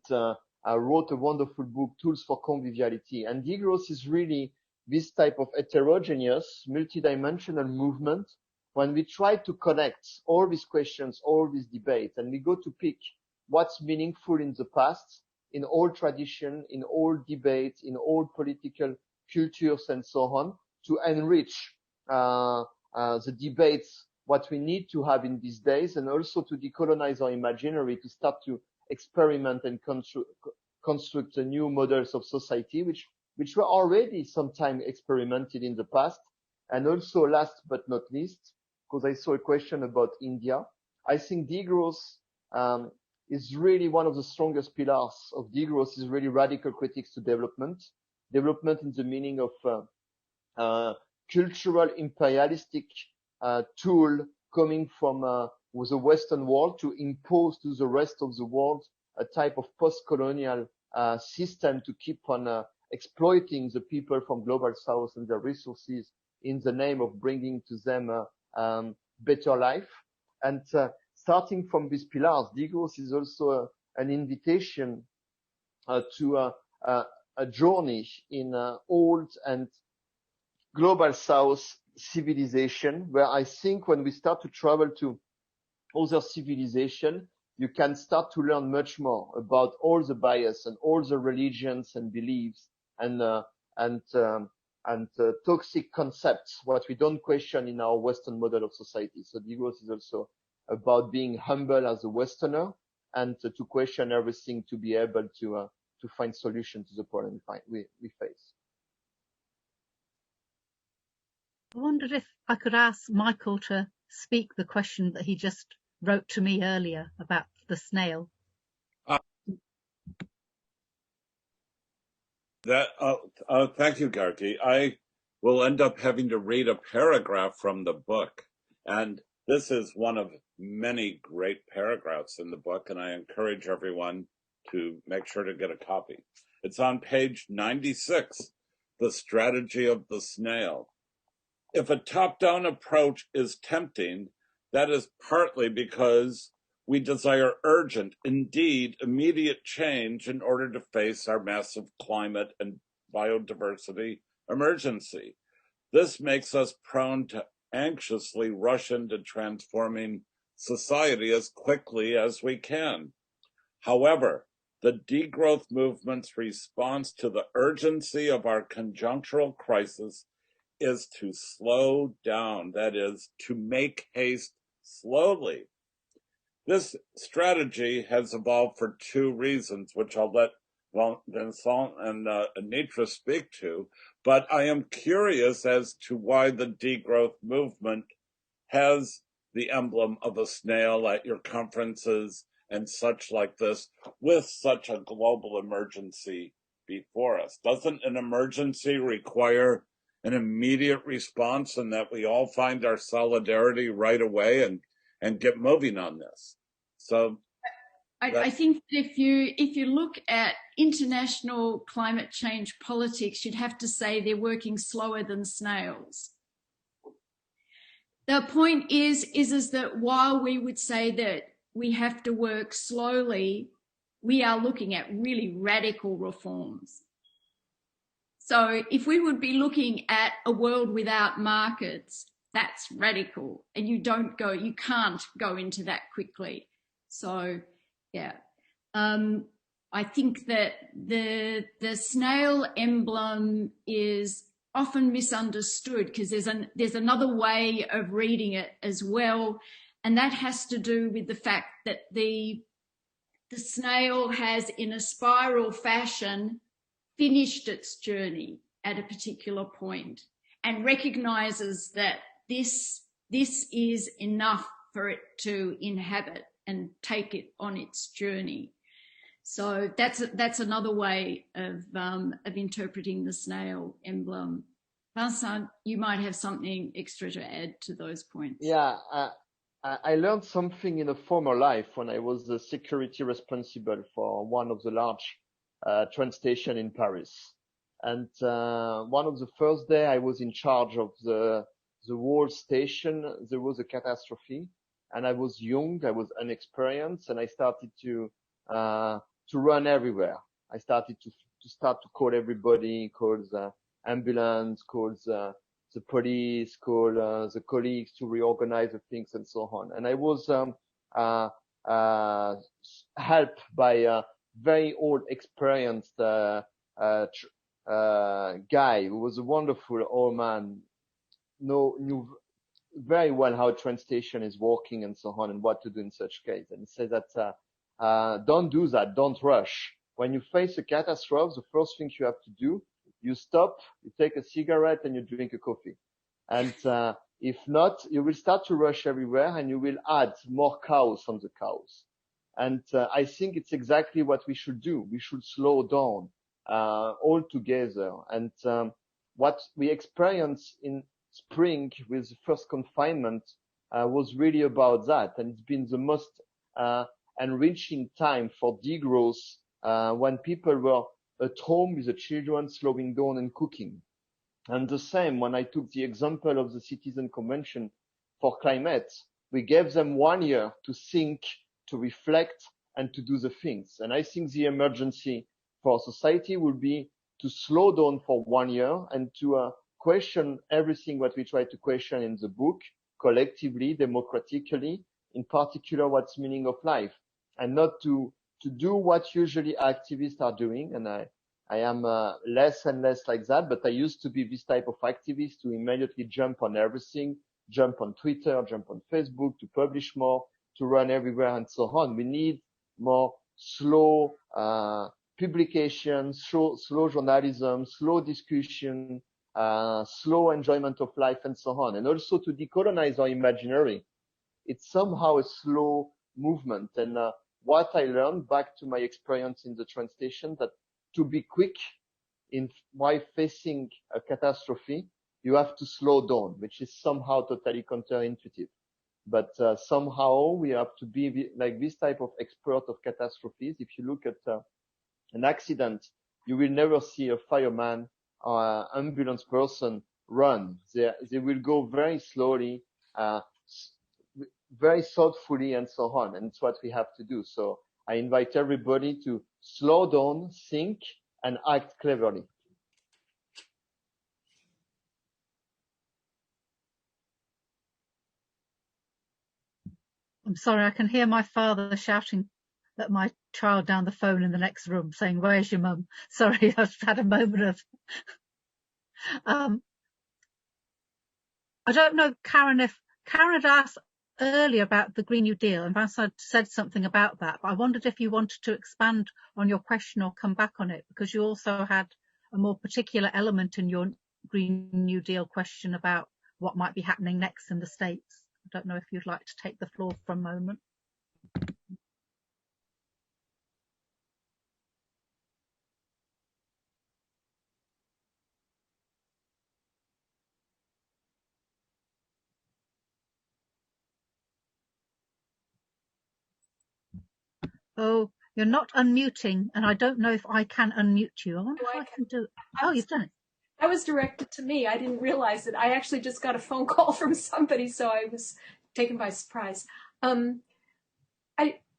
wrote a wonderful book, Tools for Conviviality. And degrowth is really this type of heterogeneous, multidimensional movement when we try to connect all these questions, all these debates, and we go to pick what's meaningful in the past, in all tradition, in all debates, in all political cultures and so on, to enrich the debates what we need to have in these days, and also to decolonize our imaginary, to start to experiment and construct new models of society, which were already sometime experimented in the past. And also, last but not least, because I saw a question about India, I think degrowth is really one of the strongest pillars of degrowth, is really radical critics to development. Development in the meaning of cultural imperialistic tool coming from the Western world to impose to the rest of the world a type of post-colonial system to keep on exploiting the people from global south and their resources in the name of bringing to them a better life. And starting from these pillars, degrowth is also an invitation to a journey in old and global south civilization, where I think when we start to travel to other civilization, you can start to learn much more about all the bias and all the religions and beliefs and toxic concepts, what we don't question in our Western model of society. So degrowth is also about being humble as a Westerner and to question everything, to be able to find solutions to the problem we face. I wondered if I could ask Michael to speak the question that he just wrote to me earlier about the snail. Thank you, Gertie. I will end up having to read a paragraph from the book, and this is one of many great paragraphs in the book, and I encourage everyone to make sure to get a copy. It's on page 96, The Strategy of the Snail. If a top-down approach is tempting, that is partly because we desire urgent, indeed immediate change in order to face our massive climate and biodiversity emergency. This makes us prone to anxiously rush into transforming society as quickly as we can. However, the degrowth movement's response to the urgency of our conjunctural crisis is to slow down, that is, to make haste slowly. This strategy has evolved for two reasons, which I'll let Vincent and Anitra speak to, but I am curious as to why the degrowth movement has the emblem of a snail at your conferences and such like this, with such a global emergency before us. Doesn't an emergency require an immediate response, and that we all find our solidarity right away and get moving on this? So I think that if you look at international climate change politics, you'd have to say they're working slower than snails. The point is that while we would say that we have to work slowly, we are looking at really radical reforms. So if we would be looking at a world without markets, that's radical, and you can't go into that quickly. So, yeah, I think that the snail emblem is often misunderstood because there's another way of reading it as well, and that has to do with the fact that the snail has, in a spiral fashion, finished its journey at a particular point and recognizes that this is enough for it to inhabit and take it on its journey. So that's another way of interpreting the snail emblem. Vincent, you might have something extra to add to those points. Yeah, I learned something in a former life when I was the security responsible for one of the large train station in Paris. And one of the first day I was in charge of the whole station, there was a catastrophe, and I was young, I was inexperienced, and I started to run everywhere. I started to call everybody, call the ambulance, call the police, call the colleagues to reorganize the things and so on. And I was helped by a very old, experienced guy who was a wonderful old man, knew very well how a train station is working and so on and what to do in such case. And it says that don't do that, don't rush. When you face a catastrophe, the first thing you have to do, you stop, you take a cigarette and you drink a coffee. And if not, you will start to rush everywhere and you will add more chaos on the chaos. And I think it's exactly what we should do. We should slow down all together. And what we experienced in spring with the first confinement was really about that. And it's been the most enriching time for degrowth when people were at home with the children, slowing down and cooking. And the same when I took the example of the Citizen Convention for Climate, we gave them 1 year to think, to reflect, and to do the things. And I think the emergency for society will be to slow down for 1 year and to question everything what we try to question in the book, collectively, democratically, in particular what's meaning of life, and not to do what usually activists are doing. And I am less and less like that, but I used to be this type of activist to immediately jump on everything, jump on Twitter, jump on Facebook, to publish more, to run everywhere and so on. We need more slow publication, slow journalism, slow discussion, slow enjoyment of life and so on. And also to decolonize our imaginary. It's somehow a slow movement. And what I learned back to my experience in the train station, that to be quick while facing a catastrophe, you have to slow down, which is somehow totally counterintuitive. But somehow we have to be like this type of expert of catastrophes. If you look at an accident, you will never see a fireman or ambulance person run. They will go very slowly, very thoughtfully and so on. And it's what we have to do. So I invite everybody to slow down, think, and act cleverly. I'm sorry, I can hear my father shouting at my child down the phone in the next room saying, "Where's your mum?" Sorry, I've had a moment of... I don't know, Karen, if Karen had asked earlier about the Green New Deal, and Vincent said something about that, but I wondered if you wanted to expand on your question or come back on it, because you also had a more particular element in your Green New Deal question about what might be happening next in the States. I don't know if you'd like to take the floor for a moment. Oh, you're not unmuting, and I don't know if I can unmute you. I wonder if I can do it. Oh, you've done it. That was directed to me. I didn't realize it. I actually just got a phone call from somebody, so I was taken by surprise.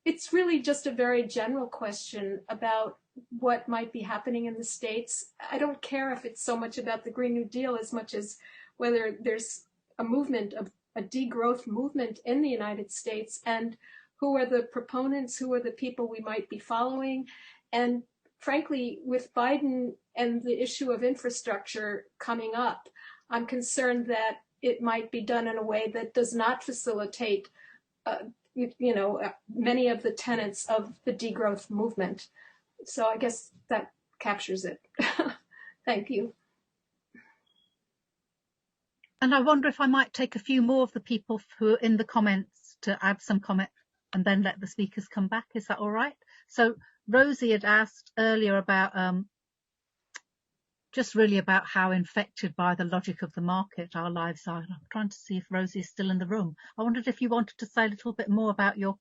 It's really just a very general question about what might be happening in the States. I don't care if it's so much about the Green New Deal as much as whether there's a movement, a degrowth movement in the United States, and who are the proponents, who are the people we might be following. And frankly, with Biden and the issue of infrastructure coming up, I'm concerned that it might be done in a way that does not facilitate many of the tenets of the degrowth movement. So I guess that captures it. Thank you. And I wonder if I might take a few more of the people who are in the comments to add some comment and then let the speakers come back. Is that all right? So Rosie had asked earlier about just really about how infected by the logic of the market our lives are. I'm trying to see if Rosie is still in the room. I wondered if you wanted to say a little bit more about your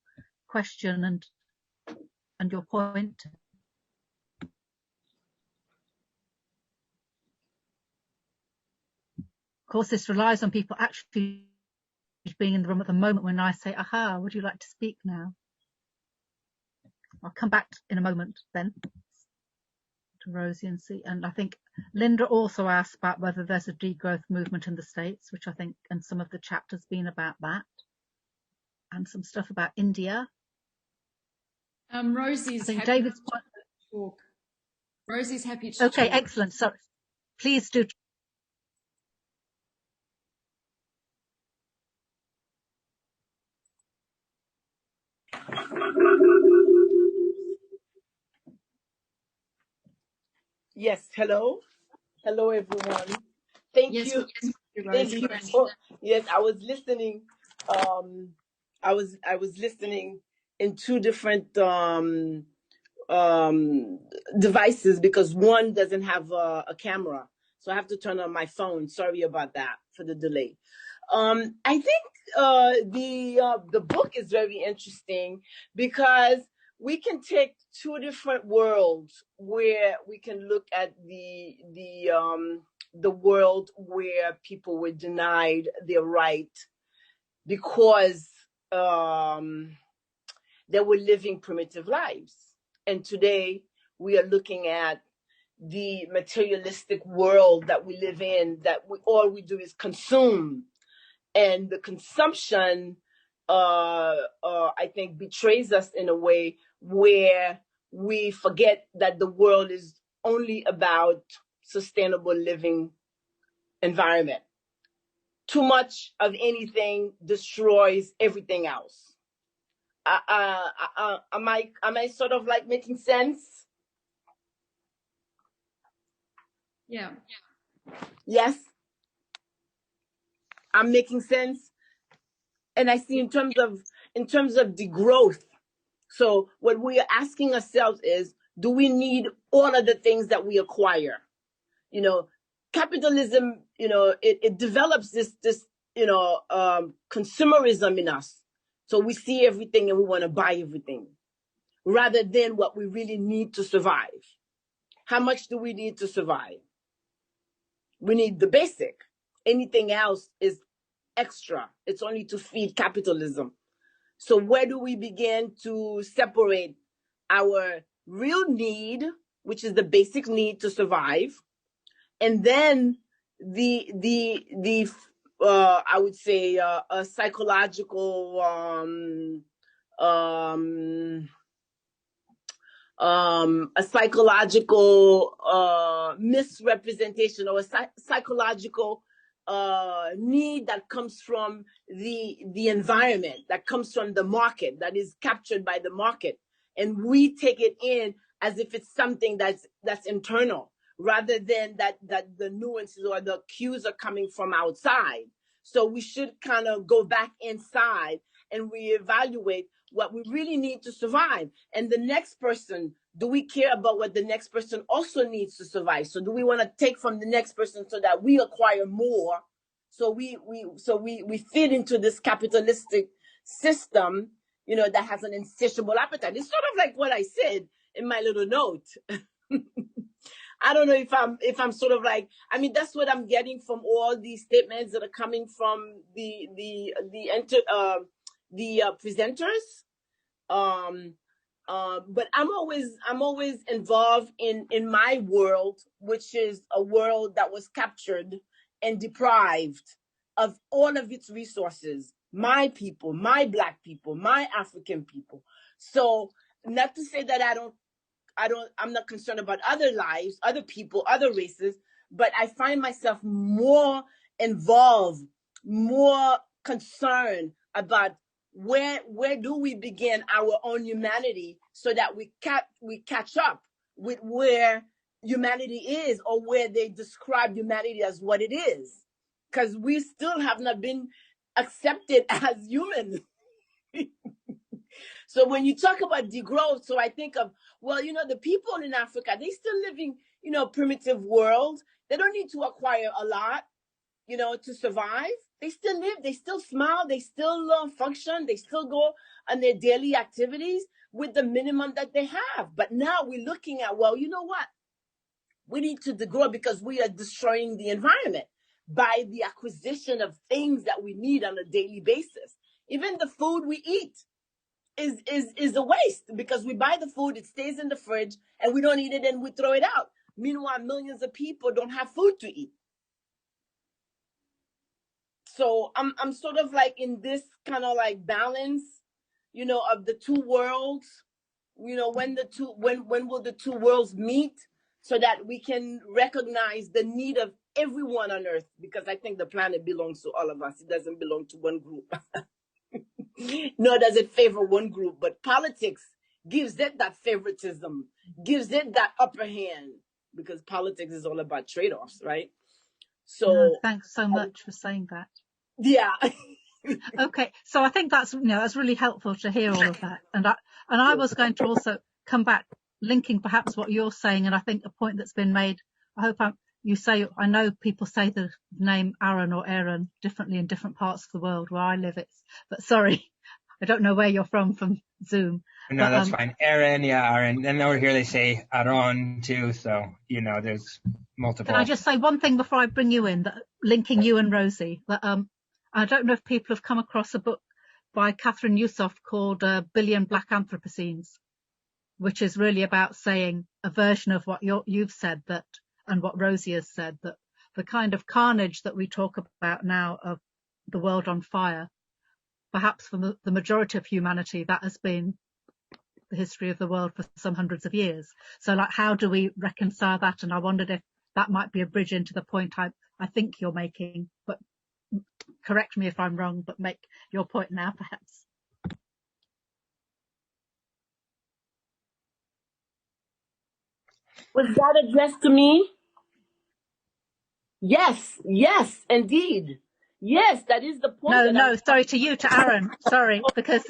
question and your point. Of course, this relies on people actually being in the room at the moment when I say, aha, would you like to speak now? I'll come back in a moment then to Rosie and see. And I think Linda also asked about whether there's a degrowth movement in the States, which I think, and some of the chapters been about that, and some stuff about India. Rosie's happy David's to talk. Rosie's happy to okay, talk. excellent. So please do. Yes, hello. Hello, everyone. Thank Yes, you. Thank Rosie. you. Yes, I was listening. I was listening in two different devices because one doesn't have a camera, so I have to turn on my phone. Sorry about that for the delay. I think the book is very interesting because we can take two different worlds where we can look at the world where people were denied their right because they were living primitive lives, and today we are looking at the materialistic world that we live in, that all we do is consume, and the consumption I think betrays us in a way where we forget that the world is only about sustainable living environment. Too much of anything destroys everything else. Am I sort of like making sense? Yeah. Yes, I'm making sense. And I see in terms of degrowth. So what we are asking ourselves is, do we need all of the things that we acquire? You know, capitalism, it develops this consumerism in us. So we see everything and we want to buy everything rather than what we really need to survive. How much do we need to survive? We need the basic. Anything else is extra. It's only to feed capitalism. So where do we begin to separate our real need, which is the basic need to survive, and then the I would say a psychological misrepresentation or a psychological need that comes from the environment, that comes from the market, that is captured by the market, and we take it in as if it's something that's internal, rather than that the nuances or the cues are coming from outside. So we should kind of go back inside and reevaluate what we really need to survive. And the next person, do we care about what the next person also needs to survive? So do we want to take from the next person so that we acquire more? So we fit into this capitalistic system, that has an insatiable appetite. It's sort of like what I said in my little note. I don't know if I'm sort of like, I mean, that's what I'm getting from all these statements that are coming from the presenters. But I'm always involved in my world, which is a world that was captured and deprived of all of its resources. My people, my Black people, my African people. So not to say that I'm not concerned about other lives, other people, other races, but I find myself more involved, more concerned about where do we begin our own humanity so that we catch up with where humanity is, or where they describe humanity as what it is, because we still have not been accepted as human. So when you talk about degrowth, so I think of, well, the people in Africa, they still living, primitive world. They don't need to acquire a lot, to survive. They still live, they still smile, they still function, they still go on their daily activities with the minimum that they have. But now we're looking at, well, you know what? We need to degrow because we are destroying the environment by the acquisition of things that we need on a daily basis. Even the food we eat is a waste, because we buy the food, it stays in the fridge, and we don't eat it and we throw it out. Meanwhile, millions of people don't have food to eat. So I'm sort of like in this kind of like balance, of the two worlds. When will the two worlds meet so that we can recognize the need of everyone on Earth? Because I think the planet belongs to all of us. It doesn't belong to one group. Nor does it favor one group, but politics gives it that favoritism, gives it that upper hand. because politics is all about trade-offs, right? So no, thanks so much for saying that. Yeah. Okay, so I think that's that's really helpful to hear all of that, and I was going to also come back, linking perhaps what you're saying, and I think a point that's been made. I hope I know people say the name Aaron or Aaron differently in different parts of the world. Where I live, but sorry, I don't know where you're from Zoom. No, but, that's fine. Aaron, yeah, Aaron. And over here they say Aaron too, so there's multiple. Can I just say one thing before I bring you in, that linking you and Rosie, that I don't know if people have come across a book by Catherine Yusof called Billion Black Anthropocenes, which is really about saying a version of what you've said, that, and what Rosie has said, that the kind of carnage that we talk about now of the world on fire, perhaps for the majority of humanity, that has been the history of the world for some hundreds of years. So like, how do we reconcile that? And I wondered if that might be a bridge into the point I think you're making, but correct me if I'm wrong, but make your point now, perhaps. Was that addressed to me? Yes, indeed. Yes, that is the point. No, sorry, to you, to Aaron. Sorry, because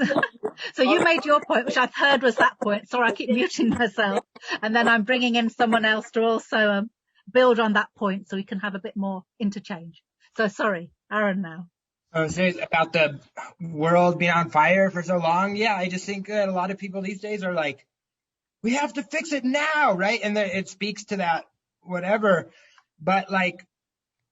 so you made your point, which I've heard was that point. Sorry, I keep muting myself, and then I'm bringing in someone else to also build on that point, so we can have a bit more interchange. So sorry, Aaron now. Oh, so about the world being on fire for so long. Yeah, I just think that a lot of people these days are like, we have to fix it now, right? And it speaks to that, whatever. But like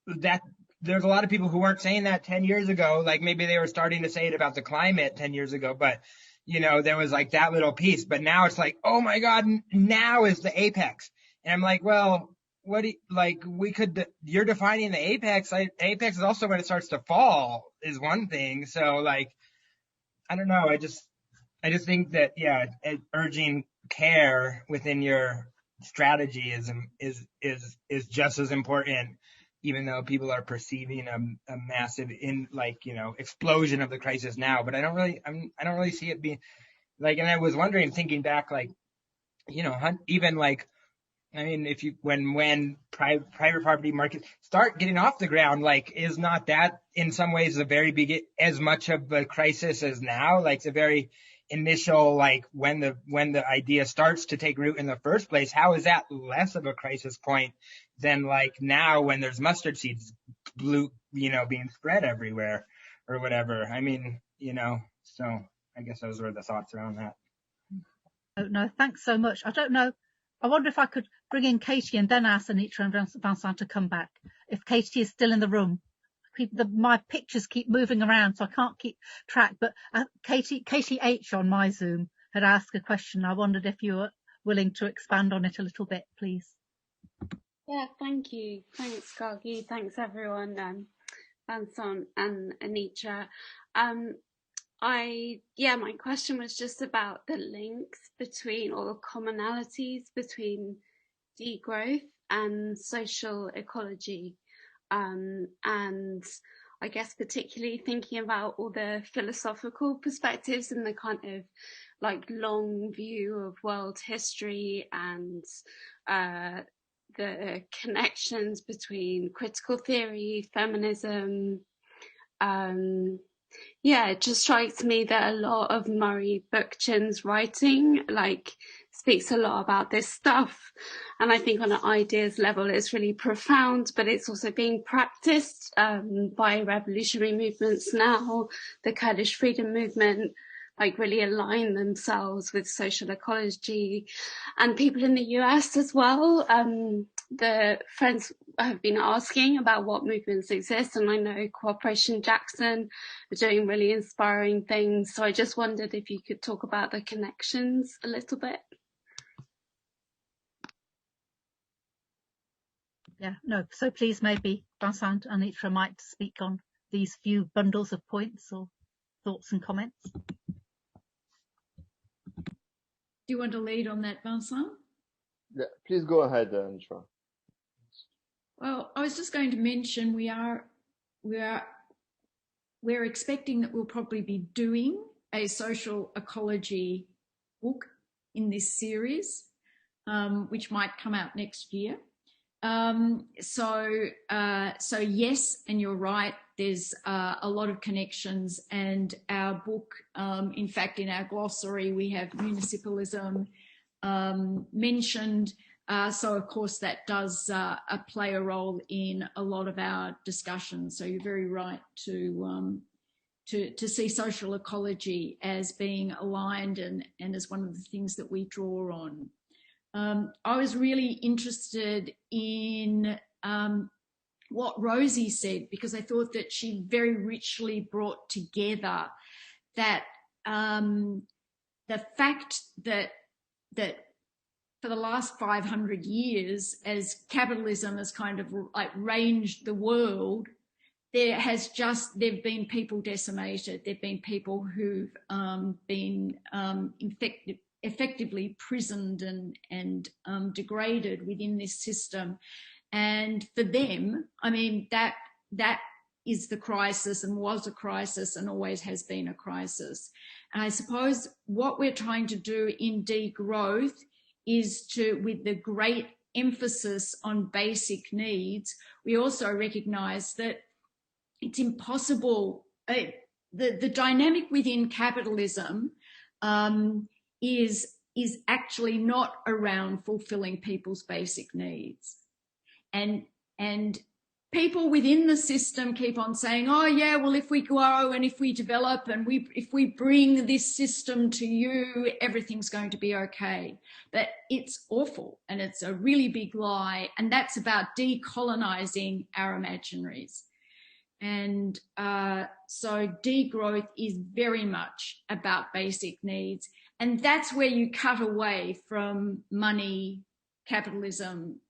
that, there's a lot of people who weren't saying that 10 years ago. Like maybe they were starting to say it about the climate 10 years ago, but there was like that little piece. But now it's like, oh my God, now is the apex. And I'm like, well, what do you, like, you're defining the apex. Apex is also when it starts to fall is one thing. So like, I don't know. I just think that, yeah, urging care within your strategy is just as important, even though people are perceiving a massive explosion of the crisis now. But I don't really see it being like, and I was wondering, thinking back, like, even like, I mean, when private property markets start getting off the ground, like, is not that in some ways the very big, as much of a crisis as now? Like the very initial, like when the idea starts to take root in the first place, how is that less of a crisis point than like now when there's mustard seeds being spread everywhere or whatever? I mean, so I guess those were the thoughts around that. Oh, no, thanks so much. I don't know. I wonder if I could bring in Katie and then ask Anitra and Vincent to come back. If Katie is still in the room. My pictures keep moving around, so I can't keep track. But Katie H on my Zoom had asked a question. I wondered if you were willing to expand on it a little bit, please. Yeah, thank you. Thanks, Gargi. Thanks, everyone. Vincent and Anitra. My question was just about the links between, or the commonalities between, degrowth and social ecology. And I guess particularly thinking about all the philosophical perspectives and the kind of like long view of world history and the connections between critical theory, feminism. It just strikes me that a lot of Murray Bookchin's writing speaks a lot about this stuff, and I think on an ideas level it's really profound, but it's also being practiced by revolutionary movements now. The Kurdish freedom movement really align themselves with social ecology, and people in the US as well. The friends have been asking about what movements exist, and I know Cooperation Jackson are doing really inspiring things. So I just wondered if you could talk about the connections a little bit. Yeah, no. So please, maybe Vincent and Anitra might speak on these few bundles of points or thoughts and comments. Do you want to lead on that, Vincent? Yeah, please go ahead, Anitra. Well, I was just going to mention we're expecting that we'll probably be doing a social ecology book in this series. which might come out next year. So yes, and you're right, there's a lot of connections, and our book, in fact, in our glossary, we have municipalism mentioned. So of course that does play a role in a lot of our discussions. So you're very right to see social ecology as being aligned and as one of the things that we draw on. I was really interested in what Rosie said, because I thought that she very richly brought together that the fact that for the last 500 years, as capitalism has kind of like ranged the world, there've been people decimated. There've been people who've been effectively prisoned and degraded within this system. And for them, I mean, that is the crisis, and was a crisis, and always has been a crisis. And I suppose what we're trying to do in degrowth is to, with the great emphasis on basic needs, we also recognise that it's impossible. The dynamic within capitalism is actually not around fulfilling people's basic needs, and people within the system keep on saying, oh yeah, well, if we grow and if we develop and if we bring this system to you, everything's going to be okay. But it's awful, and it's a really big lie, and that's about decolonizing our imaginaries. And so degrowth is very much about basic needs, and that's where you cut away from money, capitalism,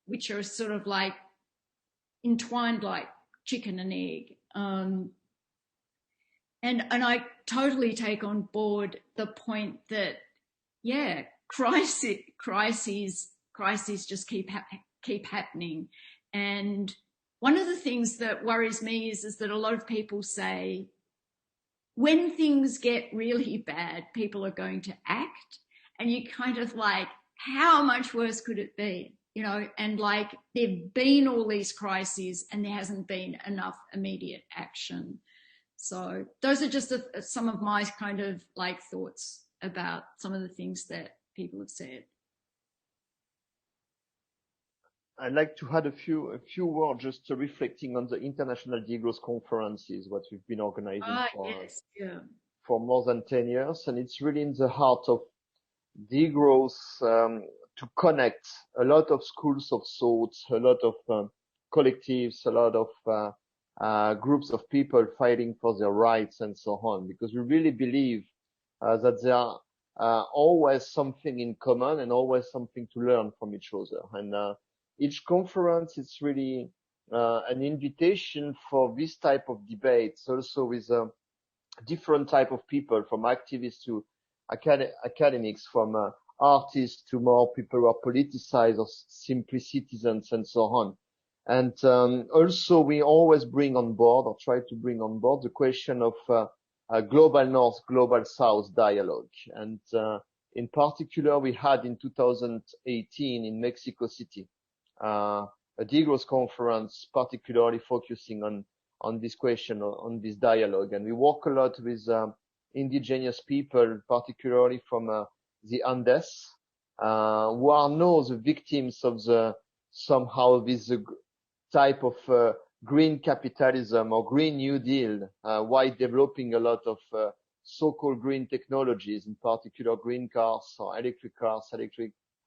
which are sort of like entwined like chicken and egg. And I totally take on board the point that, yeah, crises just keep happening. And one of the things that worries me is that a lot of people say, when things get really bad, people are going to act, and you kind of like, how much worse could it be? You know, and like there've been all these crises and there hasn't been enough immediate action. So those are just some of my kind of like thoughts about some of the things that people have said. I'd like to add a few words just reflecting on the international degrowth conferences, what we've been organizing for more than 10 years. And it's really in the heart of degrowth, to connect a lot of schools of thoughts, a lot of collectives, a lot of groups of people fighting for their rights and so on, because we really believe that there are always something in common and always something to learn from each other. And each conference is really an invitation for this type of debates, also with different type of people, from activists to academics, from artists to more people who are politicized or simply citizens and so on. And also we always bring on board, or try to bring on board, the question of global north, global south dialogue. And in particular, we had in 2018 in Mexico City a degrowth conference particularly focusing on this question, on this dialogue. And we work a lot with indigenous people, particularly from the Andes, who are now the victims of somehow this type of green capitalism or Green New Deal, while developing a lot of so-called green technologies, in particular green cars or electric cars,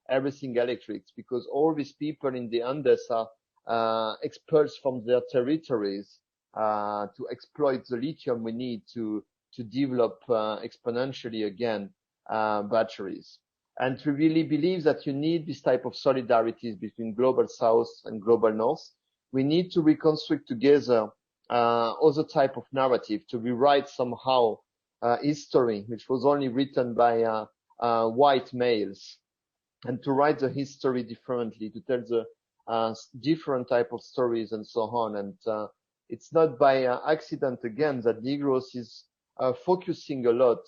everything electrics, because all these people in the Andes are expelled from their territories to exploit the lithium we need to develop exponentially again batteries. And we really believe that you need this type of solidarities between global south and global north. We need to reconstruct together other type of narrative, to rewrite somehow history, which was only written by white males, and to write the history differently, to tell the different type of stories and so on. And it's not by accident again that degrowth is focusing a lot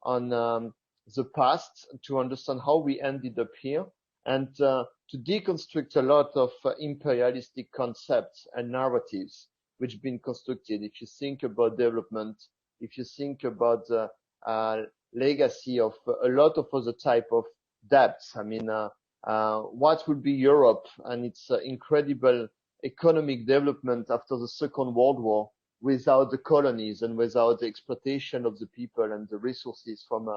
on the past, to understand how we ended up here, and to deconstruct a lot of imperialistic concepts and narratives which have been constructed. If you think about development, if you think about the legacy of a lot of other type of debts, I mean, what would be Europe and its incredible economic development after the Second World War without the colonies and without the exploitation of the people and the resources from,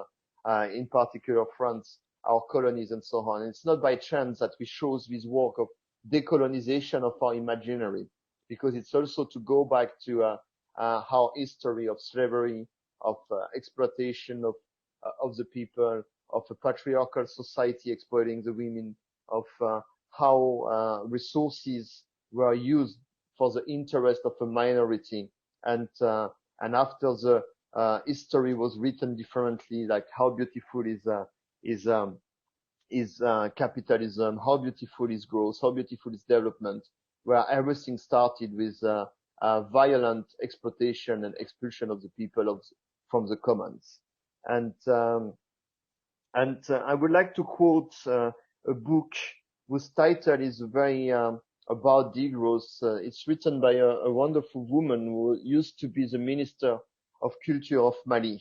in particular, France, our colonies and so on. And it's not by chance that we chose this work of decolonization of our imaginary, because it's also to go back to our history of slavery, of exploitation of the people, of a patriarchal society exploiting the women, of how resources were used for the interest of a minority, and after the history was written differently, like how beautiful is capitalism, how beautiful is growth, how beautiful is development, where everything started with violent exploitation and expulsion of the people from the commons. And I would like to quote a book whose title is very about degrowth. It's written by a wonderful woman who used to be the Minister of Culture of Mali.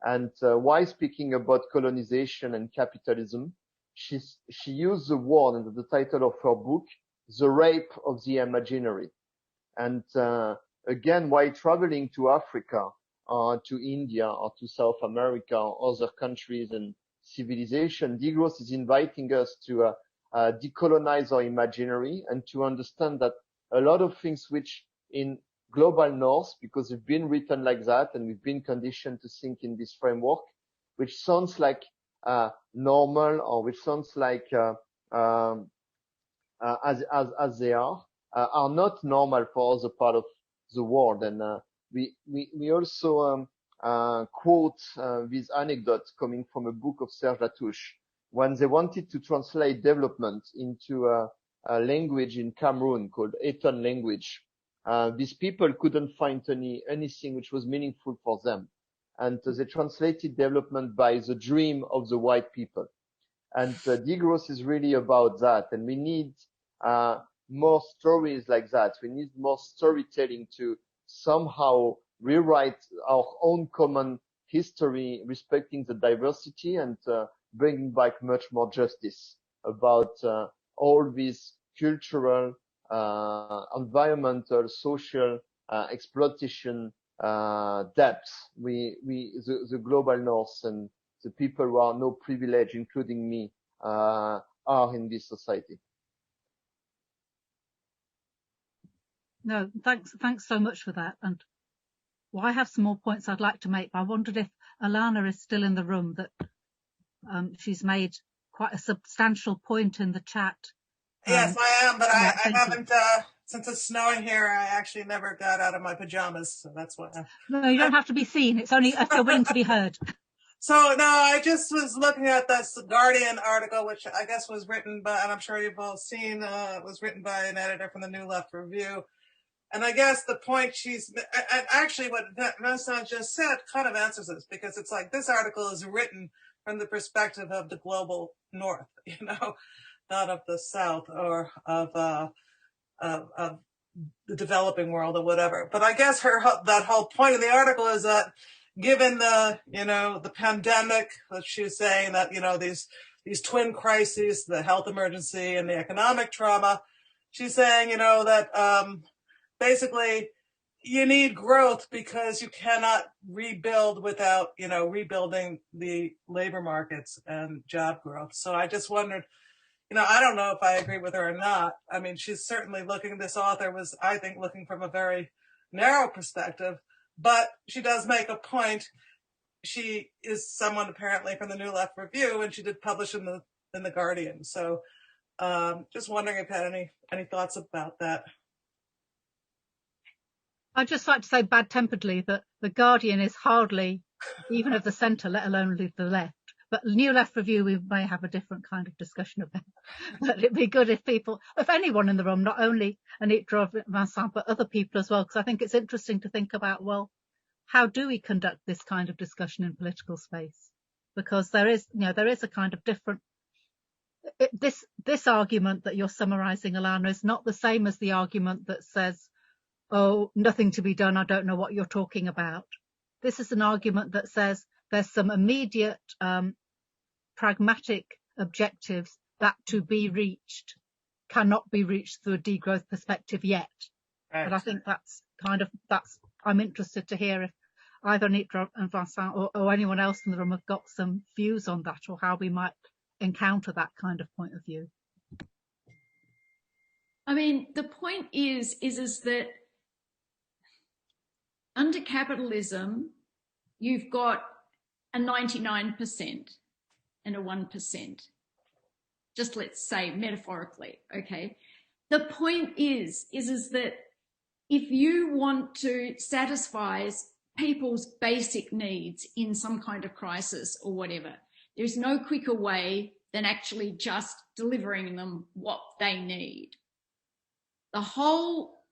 And while speaking about colonization and capitalism, she used the word and the title of her book, The Rape of the Imaginary. And again, while traveling to Africa, to India, or to South America, or other countries and civilization, degrowth is inviting us to decolonize our imaginary and to understand that a lot of things which in global north, because we've been written like that and we've been conditioned to think in this framework, which sounds like normal, or which sounds like as they are not normal for other part of the world. And we also quote this anecdote coming from a book of Serge Latouche, when they wanted to translate development into a language in Cameroon called Eton language. These people couldn't find anything which was meaningful for them. And they translated development by the dream of the white people. And degrowth is really about that. And we need more stories like that. We need more storytelling to somehow rewrite our own common history, respecting the diversity, and bringing back much more justice about all these cultural, environmental, social exploitation debts the global north and the people who are no privilege, including me, are in this society. No, thanks so much for that. And well, I have some more points I'd like to make, but I wondered if Alana is still in the room, that she's made quite a substantial point in the chat. Yes, I am, but I haven't, since it's snowing here, I actually never got out of my pajamas, so that's why. No, you don't have to be seen. It's only if you're willing to be heard. So, no, I just was looking at this Guardian article, which I guess was written by, and I'm sure you've all seen, was written by an editor from the New Left Review. And I guess the point and actually what Vincent just said kind of answers this, because it's like this article is written from the perspective of the global north, not of the south or of the developing world or whatever. But I guess that whole point of the article is that given the pandemic, that she was saying that, these twin crises, the health emergency and the economic trauma, she's saying, that basically you need growth because you cannot rebuild without, rebuilding the labor markets and job growth. So I just wondered, I don't know if I agree with her or not. I mean, she's certainly this author was, I think, looking from a very narrow perspective, but she does make a point. She is someone apparently from the New Left Review, and she did publish in the Guardian. So just wondering if you had any thoughts about that. I'd just like to say bad-temperedly that the Guardian is hardly even of the centre, let alone the left. But New Left Review, we may have a different kind of discussion about. But it'd be good if anyone in the room, not only Anitra, Vincent, but other people as well, because I think it's interesting to think about, well, how do we conduct this kind of discussion in political space? because there is a kind of different, this argument that you're summarizing, Alana, is not the same as the argument that says, oh, nothing to be done, I don't know what you're talking about. This is an argument that says there's some immediate pragmatic objectives that to be reached cannot be reached through a degrowth perspective yet. But I think that's I'm interested to hear if either Anitra and Vincent or anyone else in the room have got some views on that, or how we might encounter that kind of point of view. I mean, the point is that under capitalism, you've got a 99% and a 1%. Just let's say metaphorically, okay? The point is that if you want to satisfy people's basic needs in some kind of crisis or whatever, there's no quicker way than actually just delivering them what they need. The whole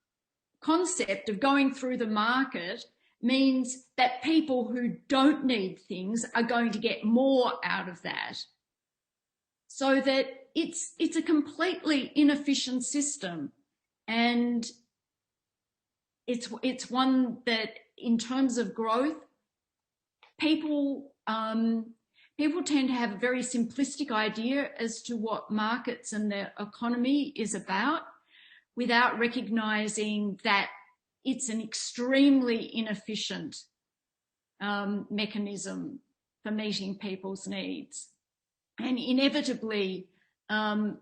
concept of going through the market means that people who don't need things are going to get more out of that. So that it's a completely inefficient system, and it's one that, in terms of growth, people tend to have a very simplistic idea as to what markets and the economy is about, without recognizing that it's an extremely inefficient mechanism for meeting people's needs, and inevitably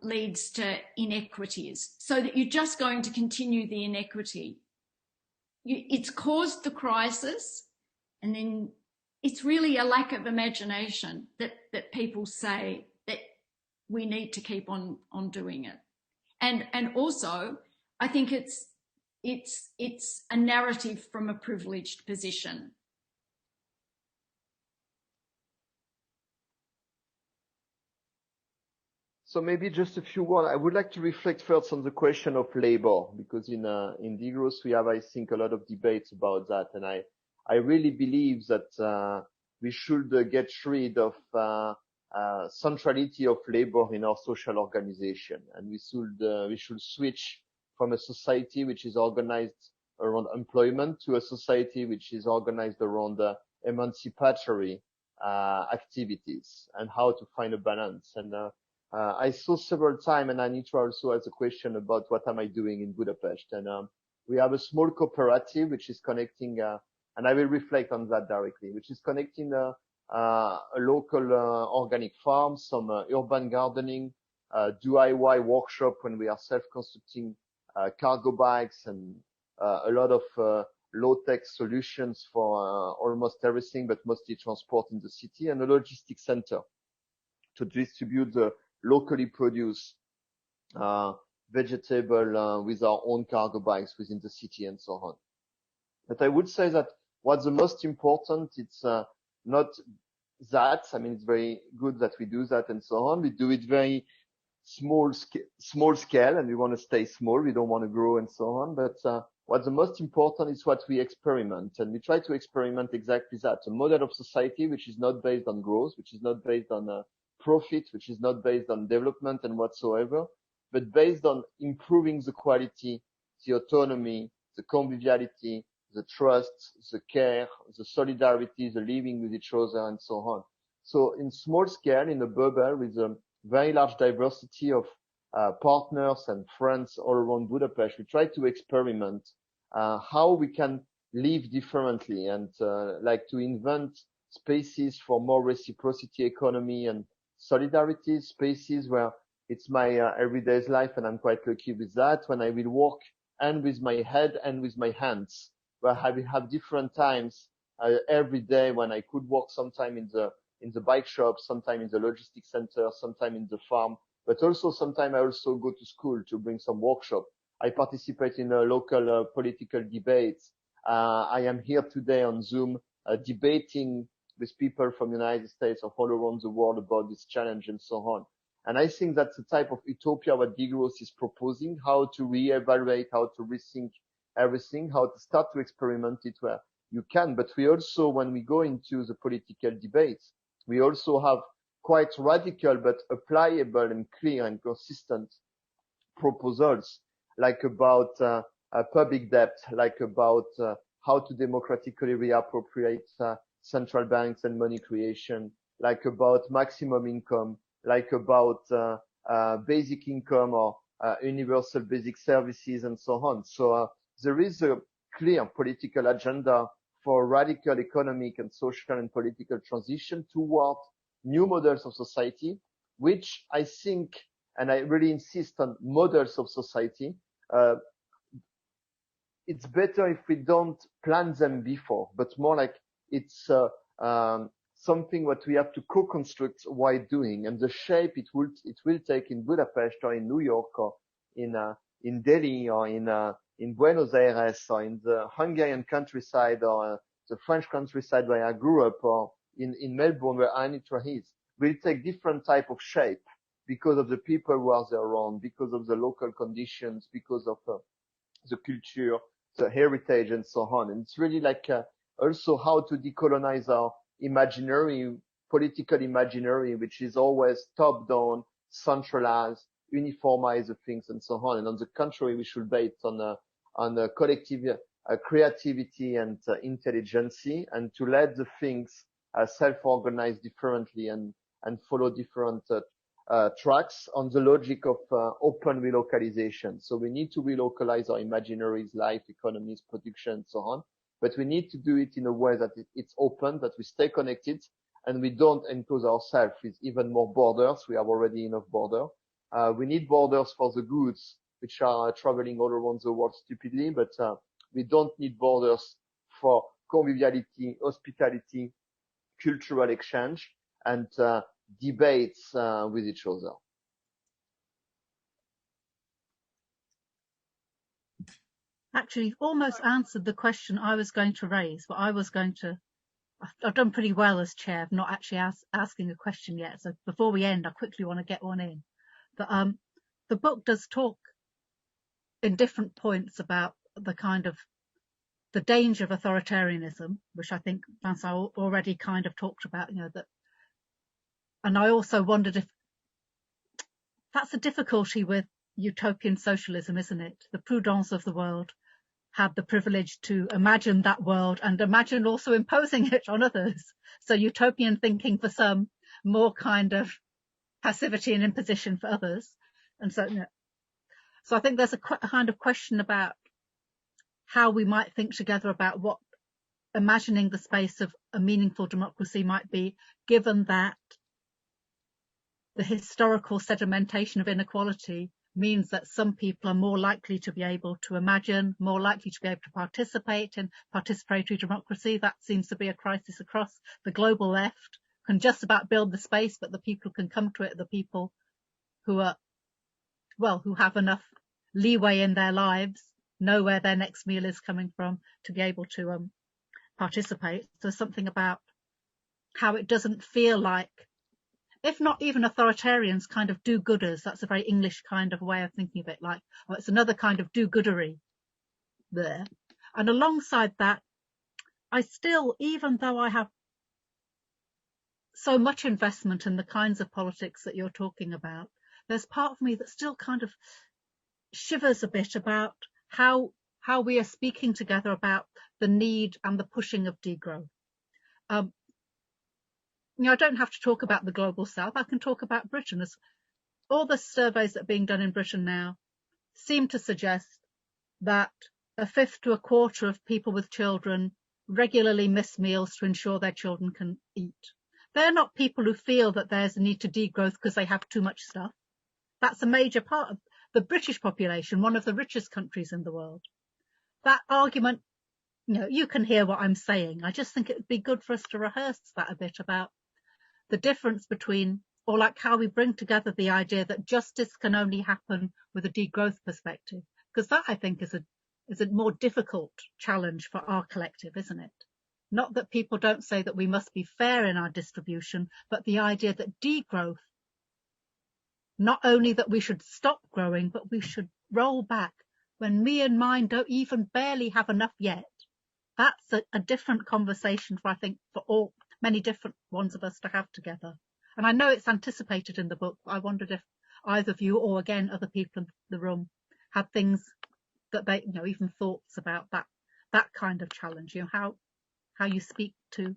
leads to inequities, so that you're just going to continue the inequity. It's caused the crisis, and then it's really a lack of imagination that people say that we need to keep on doing it. And also, I think it's a narrative from a privileged position. So maybe just a few words. I would like to reflect first on the question of labor, because in Degrowth we have, I think, a lot of debates about that, and I really believe that we should get rid of centrality of labor in our social organization, and we should switch from a society which is organized around employment to a society which is organized around emancipatory activities, and how to find a balance. And I saw several times, and Anitra also has a question about what am I doing in Budapest. And we have a small cooperative which is connecting, and I will reflect on that directly, which is connecting a local organic farm, some urban gardening, DIY workshop when we are self-constructing cargo bikes, and a lot of low-tech solutions for almost everything, but mostly transport in the city, and a logistics center to distribute the locally produced vegetable with our own cargo bikes within the city and so on. But I would say that what's the most important, it's not that. I mean, it's very good that we do that and so on. We do it very small scale, and we want to stay small. We don't want to grow and so on. But what's the most important is what we experiment, and we try to experiment exactly that: a model of society which is not based on growth, which is not based on profit, which is not based on development and whatsoever, but based on improving the quality, the autonomy, the conviviality, the trust, the care, the solidarity, the living with each other, and so on. So in small scale, in a bubble with a very large diversity of partners and friends all around Budapest, we try to experiment how we can live differently, and like to invent spaces for more reciprocity economy and solidarity, spaces where it's my everyday life, and I'm quite lucky with that, when I will work and with my head and with my hands, where I will have different times every day when I could work sometime in the bike shop, sometime in the logistics center, sometime in the farm, but also sometime I also go to school to bring some workshop. I participate in a local political debates. I am here today on Zoom debating with people from the United States or all around the world about this challenge and so on. And I think that's the type of utopia what Degrowth is proposing, how to reevaluate, how to rethink everything, how to start to experiment it where you can. But we also, when we go into the political debates, We also have quite radical but applicable and clear and consistent proposals, like about public debt, like about how to democratically reappropriate central banks and money creation, like about maximum income, like about basic income or universal basic services and so on. So there is a clear political agenda for radical economic and social and political transition toward new models of society, which I think, and I really insist on models of society, it's better if we don't plan them before, but more like it's something what we have to co-construct while doing, and the shape it will take in Budapest or in New York or in Delhi or in Buenos Aires or in the Hungarian countryside or the French countryside where I grew up, or in Melbourne where Anitra is, will take different type of shape because of the people who are there around, because of the local conditions, because of the culture, the heritage, and so on. And it's really like also how to decolonize our imaginary, political imaginary, which is always top-down, centralized, uniformize the things, and so on. And on the contrary, we should base on a collective creativity and intelligence, and to let the things self-organize differently and follow different tracks on the logic of open relocalization. So we need to relocalize our imaginaries, life, economies, production, and so on. But we need to do it in a way that it's open, that we stay connected, and we don't enclose ourselves with even more borders. We have already enough border. We need borders for the goods, which are traveling all around the world stupidly, but we don't need borders for conviviality, hospitality, cultural exchange, and debates with each other. Actually, you've almost answered the question I was going to raise, but I've done pretty well as chair of not actually asking a question yet. So before we end, I quickly want to get one in. But the book does talk in different points about the danger of authoritarianism, which I think Vincent already kind of talked about, that. And I also wondered if that's a difficulty with utopian socialism, isn't it? The prudence of the world had the privilege to imagine that world and imagine also imposing it on others. So utopian thinking for some, more kind of passivity and imposition for others. And so I think there's a kind of question about how we might think together about what imagining the space of a meaningful democracy might be, given that the historical sedimentation of inequality means that some people are more likely to be able to imagine, more likely to be able to participate in participatory democracy. That seems to be a crisis across the global left. Can just about build the space, but the people who can come to it are the people who have enough leeway in their lives, know where their next meal is coming from, to be able to participate. So something about how it doesn't feel like, if not even authoritarians, kind of do-gooders. That's a very English kind of way of thinking of it, like, oh, it's another kind of do-goodery there. And alongside that, I still, even though I have so much investment in the kinds of politics that you're talking about, there's part of me that still kind of shivers a bit about how we are speaking together about the need and the pushing of degrowth. I don't have to talk about the global south. I can talk about Britain. As all the surveys that are being done in Britain now seem to suggest that a fifth to a quarter of people with children regularly miss meals to ensure their children can eat. They're not people who feel that there's a need to degrowth because they have too much stuff. That's a major part of the British population, one of the richest countries in the world. That argument, you can hear what I'm saying. I just think it would be good for us to rehearse that a bit about the difference between, or like how we bring together the idea that justice can only happen with a degrowth perspective, because that, I think, is a more difficult challenge for our collective, isn't it? Not that people don't say that we must be fair in our distribution, but the idea that degrowth, not only that we should stop growing, but we should roll back when me and mine don't even barely have enough yet. That's a different conversation for, I think, for all, many different ones of us to have together. And I know it's anticipated in the book, but I wondered if either of you, or again other people in the room, had things that they, even thoughts about that kind of challenge. How you speak to,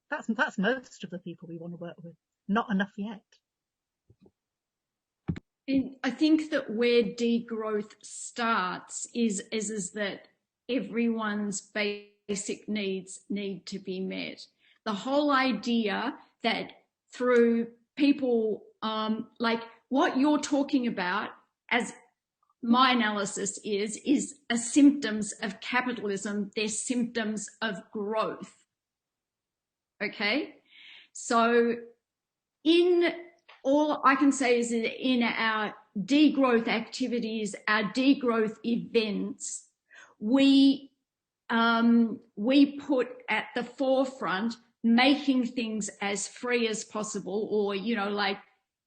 that's most of the people we want to work with. Not enough yet. And I think that where degrowth starts is that everyone's basic needs need to be met. The whole idea that through people, like what you're talking about, as my analysis is a symptoms of capitalism. They're symptoms of growth. Okay? So all I can say is that in our degrowth activities, our degrowth events, we put at the forefront making things as free as possible, or, like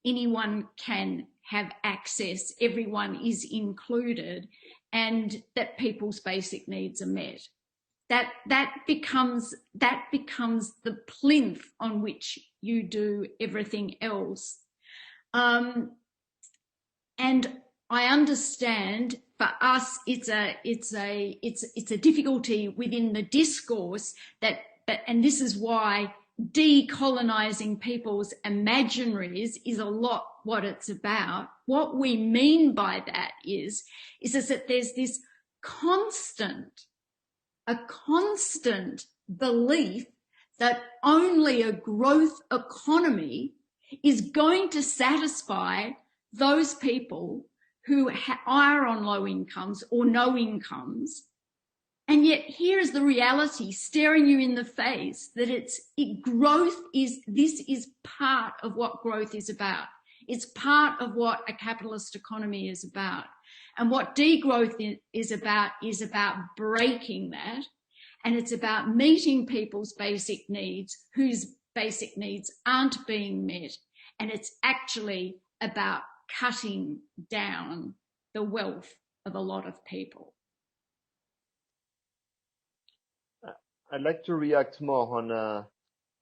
anyone can have access, everyone is included, and that people's basic needs are met. That becomes the plinth on which you do everything else. And I understand for us it's a difficulty within the discourse and this is why decolonizing people's imaginaries is a lot what it's about. What we mean by that is that there's this a constant belief that only a growth economy is going to satisfy those people who are on low incomes or no incomes. And yet here is the reality staring you in the face that this is part of what growth is about. It's part of what a capitalist economy is about. And what degrowth is about breaking that. And it's about meeting people's basic needs whose basic needs aren't being met. And it's actually about cutting down the wealth of a lot of people. I'd like to react more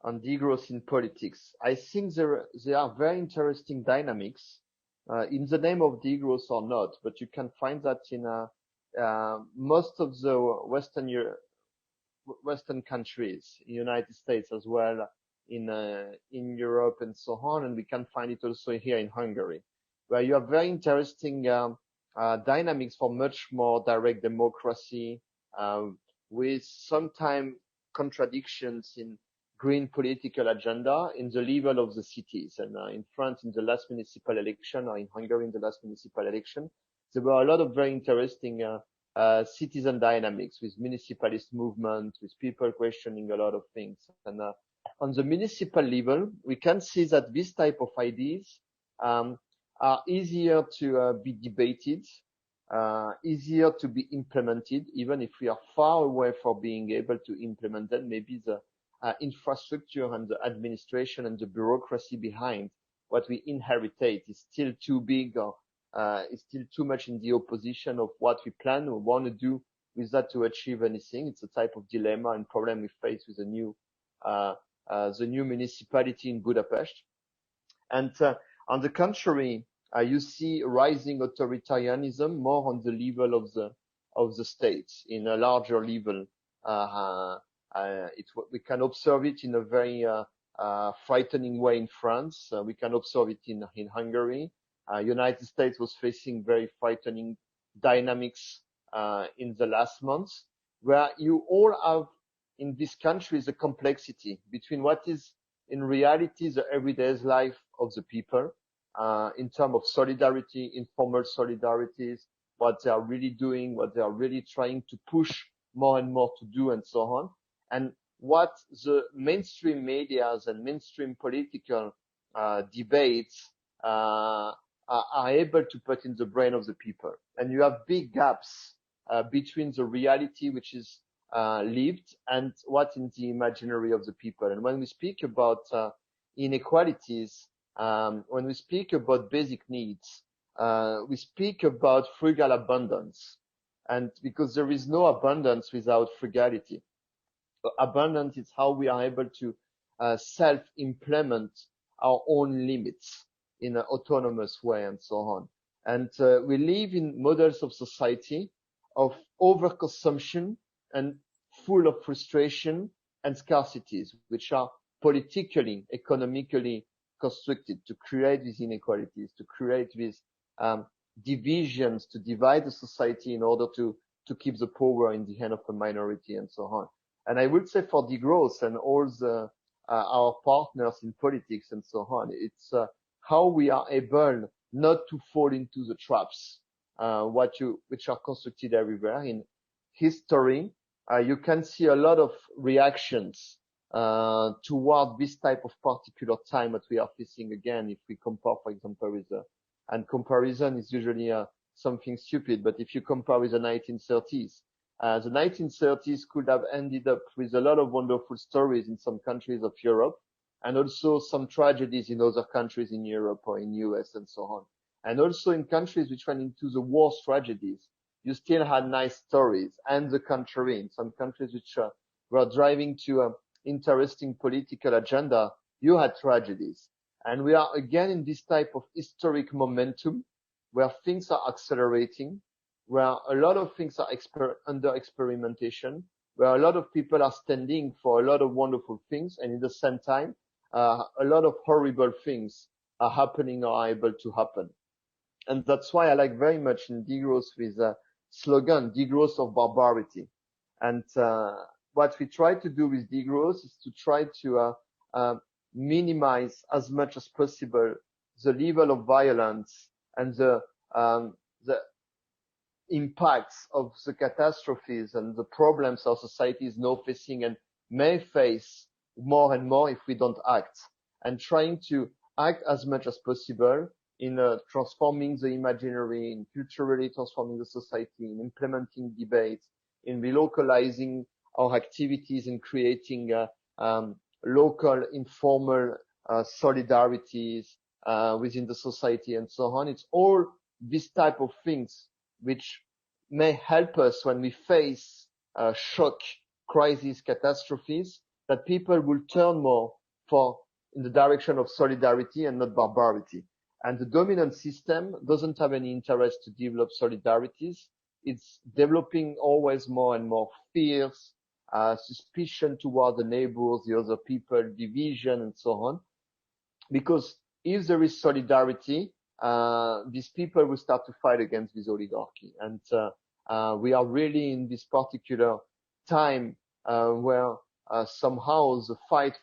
on degrowth in politics. I think there are very interesting dynamics in the name of degrowth or not, but you can find that in most of the Western countries, United States as well, in Europe and so on, and we can find it also here in Hungary, where you have very interesting dynamics for much more direct democracy, with sometimes contradictions in green political agenda in the level of the cities. And in France, in the last municipal election, or in Hungary in the last municipal election, there were a lot of very interesting citizen dynamics with municipalist movement, with people questioning a lot of things. And on the municipal level, we can see that this type of ideas are easier to be debated, easier to be implemented, even if we are far away from being able to implement them. Maybe the infrastructure and the administration and the bureaucracy behind what we inherited is still too big, or is still too much in the opposition of what we plan or want to do with that to achieve anything. It's a type of dilemma and problem we face with the new municipality in Budapest. And on the contrary, you see rising authoritarianism more on the level of the states in a larger level. We can observe it in a very frightening way in France. We can observe it in Hungary. United States was facing very frightening dynamics in the last months, where you all have in these countries a complexity between what is in reality the everyday life of the people, in terms of solidarity, informal solidarities, what they are really doing, what they are really trying to push more and more to do, and so on, and what the mainstream medias and mainstream political debates are able to put in the brain of the people. And you have big gaps between the reality which is lived and what's in the imaginary of the people. And when we speak about inequalities, when we speak about basic needs, we speak about frugal abundance. And because there is no abundance without frugality. Abundance is how we are able to self-implement our own limits in an autonomous way and so on. And we live in models of society of overconsumption and full of frustration and scarcities, which are politically, economically constructed to create these inequalities, to create these divisions, to divide the society in order to keep the power in the hand of a minority and so on. And I would say for degrowth and all the our partners in politics and so on, it's how we are able not to fall into the traps which are constructed everywhere in history. You can see a lot of reactions toward this type of particular time that we are facing again. If we compare, for example, with and comparison is usually something stupid, but if you compare with the 1930s, the 1930s could have ended up with a lot of wonderful stories in some countries of Europe, and also some tragedies in other countries in Europe or in US and so on. And also in countries which went into the worst tragedies, you still had nice stories. And the contrary, in some countries which were driving to interesting political agenda, you had tragedies. And we are again in this type of historic momentum where things are accelerating, where a lot of things are under experimentation, where a lot of people are standing for a lot of wonderful things, and at the same time, a lot of horrible things are happening or are able to happen. And that's why I like very much in Degrowth with a slogan, Degrowth of Barbarity. And what we try to do with Degrowth is to try to minimize as much as possible the level of violence and the impacts of the catastrophes and the problems our society is now facing and may face more and more if we don't act, and trying to act as much as possible in transforming the imaginary, in culturally transforming the society, in implementing debates, in relocalizing our activities, in creating local informal solidarities within the society and so on. It's all this type of things which may help us when we face shock, crises, catastrophes, that people will turn more in the direction of solidarity and not barbarity. And the dominant system doesn't have any interest to develop solidarities. It's developing always more and more fears, suspicion toward the neighbors, the other people, division, and so on. Because if there is solidarity, these people will start to fight against this oligarchy. And we are really in this particular time where somehow the fight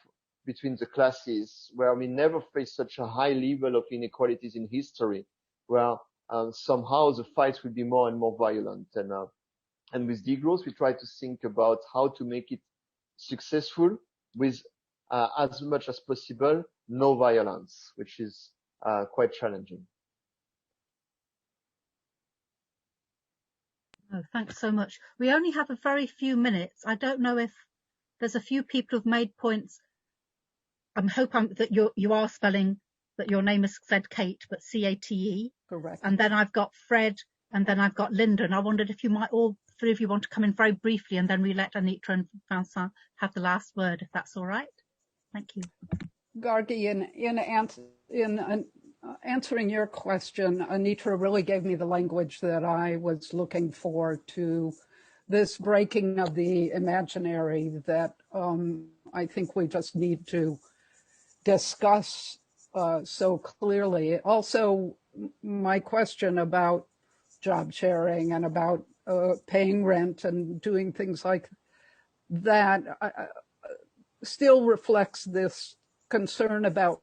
between the classes, where we never faced such a high level of inequalities in history, where somehow the fights will be more and more violent. And with Degrowth, we try to think about how to make it successful with as much as possible no violence, which is quite challenging. Oh, thanks so much. We only have a very few minutes. I don't know if there's a few people who've made points. I hope that you are spelling that your name is said Kate, but C-A-T-E. Correct. And then I've got Fred, and then I've got Linda. And I wondered if you might all three of you want to come in very briefly, and then we let Anitra and Vincent have the last word, if that's all right. Thank you. Gargi, in answering your question, Anitra really gave me the language that I was looking for to this breaking of the imaginary that I think we just need to discuss so clearly. Also, my question about job sharing and about paying rent and doing things like that still reflects this concern about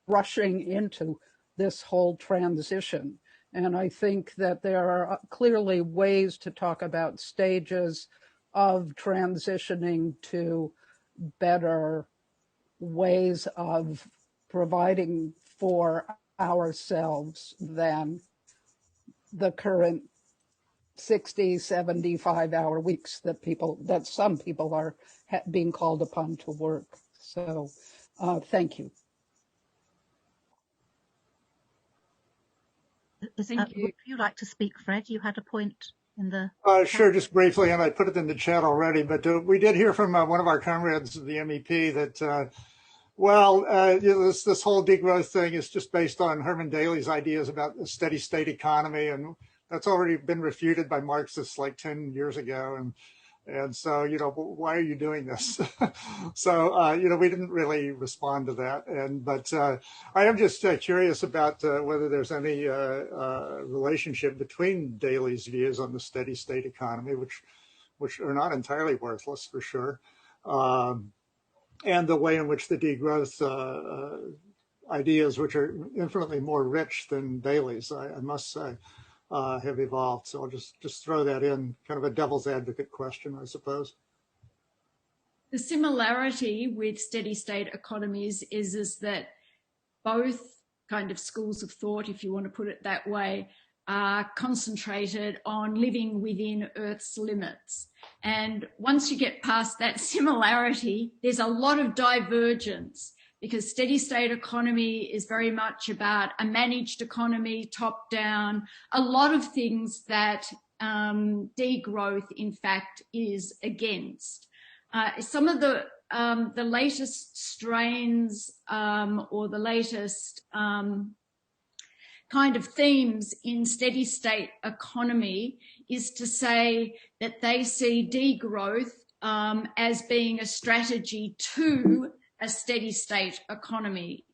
rushing into this whole transition. And I think that there are clearly ways to talk about stages of transitioning to better ways of providing for ourselves than the current 60, 75-hour weeks that some people are being called upon to work. So thank you. Would you like to speak, Fred? You had a point in the... Sure, just briefly, and I put it in the chat already, but we did hear from one of our comrades, the MEP, that Well, this whole degrowth thing is just based on Herman Daly's ideas about a steady state economy, and that's already been refuted by Marxists like 10 years ago. And so, why are you doing this? So, we didn't really respond to that. But I am just curious about whether there's any relationship between Daly's views on the steady state economy, which are not entirely worthless for sure, and the way in which the degrowth ideas, which are infinitely more rich than Daly's, I must say, have evolved. So I'll just throw that in, kind of a devil's advocate question, I suppose. The similarity with steady state economies is that both kind of schools of thought, if you want to put it that way, are concentrated on living within Earth's limits. And once you get past that similarity, there's a lot of divergence, because steady state economy is very much about a managed economy, top down, a lot of things that degrowth, in fact, is against. Some of the latest strains or the latest kind of themes in steady state economy is to say that they see degrowth as being a strategy to a steady state economy.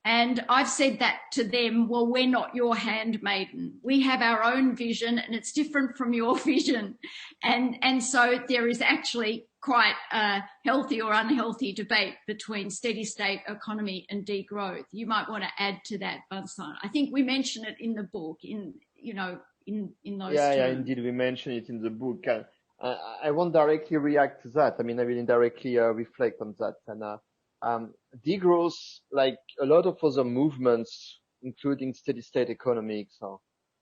And I've said that to them, well, we're not your handmaiden. We have our own vision and it's different from your vision. And so there is actually quite a healthy or unhealthy debate between steady state economy and degrowth. You might want to add to that, Vincent. I think we mention it in the book, in those terms. Yeah, indeed, we mention it in the book. I won't directly react to that. I mean, I will indirectly reflect on that. And degrowth, like a lot of other movements, including steady state economics, or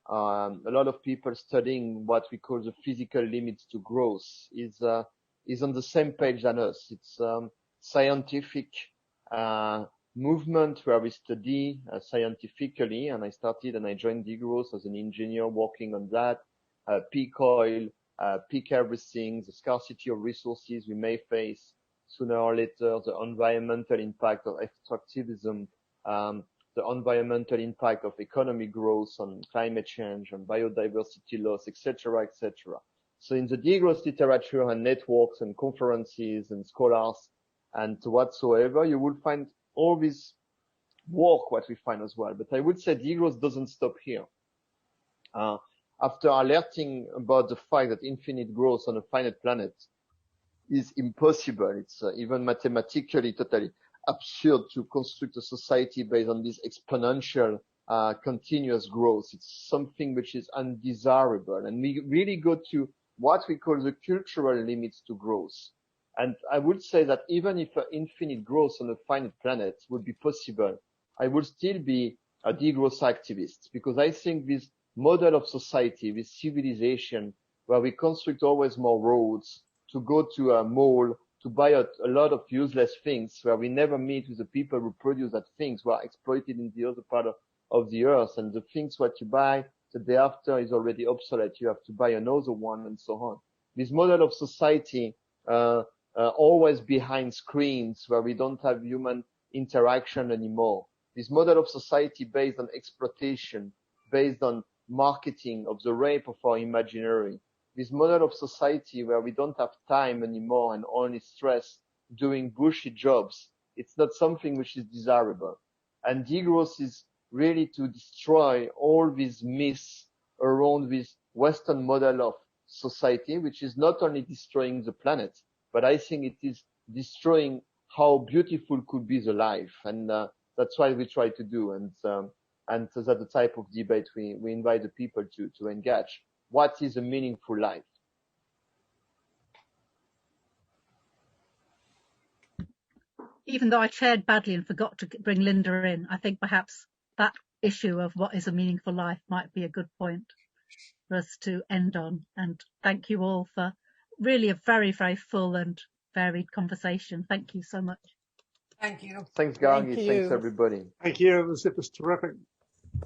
a lot of people studying what we call the physical limits to growth, is on the same page than us. It's scientific movement where we study scientifically, and I started and I joined Degrowth as an engineer working on that. Peak oil, peak everything, the scarcity of resources we may face sooner or later, the environmental impact of extractivism, the environmental impact of economic growth on climate change, on biodiversity loss, etc., etc. So in the degrowth literature and networks and conferences and scholars and whatsoever, you will find all this work, what we find as well. But I would say degrowth doesn't stop here. After alerting about the fact that infinite growth on a finite planet is impossible, it's even mathematically totally absurd to construct a society based on this exponential continuous growth. It's something which is undesirable. And we really go to what we call the cultural limits to growth. And I would say that even if infinite growth on a finite planet would be possible, I would still be a degrowth activist, because I think this model of society, this civilization, where we construct always more roads, to go to a mall, to buy a lot of useless things, where we never meet with the people who produce that things, who are exploited in the other part of the earth, and the things what you buy the day after is already obsolete. You have to buy another one, and so on. This model of society, always behind screens, where we don't have human interaction anymore. This model of society based on exploitation, based on marketing of the rape of our imaginary. This model of society where we don't have time anymore and only stress doing bullshit jobs. It's not something which is desirable. And degrowth is really to destroy all these myths around this Western model of society, which is not only destroying the planet, but I think it is destroying how beautiful could be the life. And that's why we try to do. And so that's the type of debate we invite the people to engage. What is a meaningful life? Even though I chaired badly and forgot to bring Linda in, I think perhaps that issue of what is a meaningful life might be a good point for us to end on. And thank you all for really a very, very full and varied conversation. Thank you so much. Thank you. Thanks, Gargi. Thanks, everybody. Thank you. It was terrific.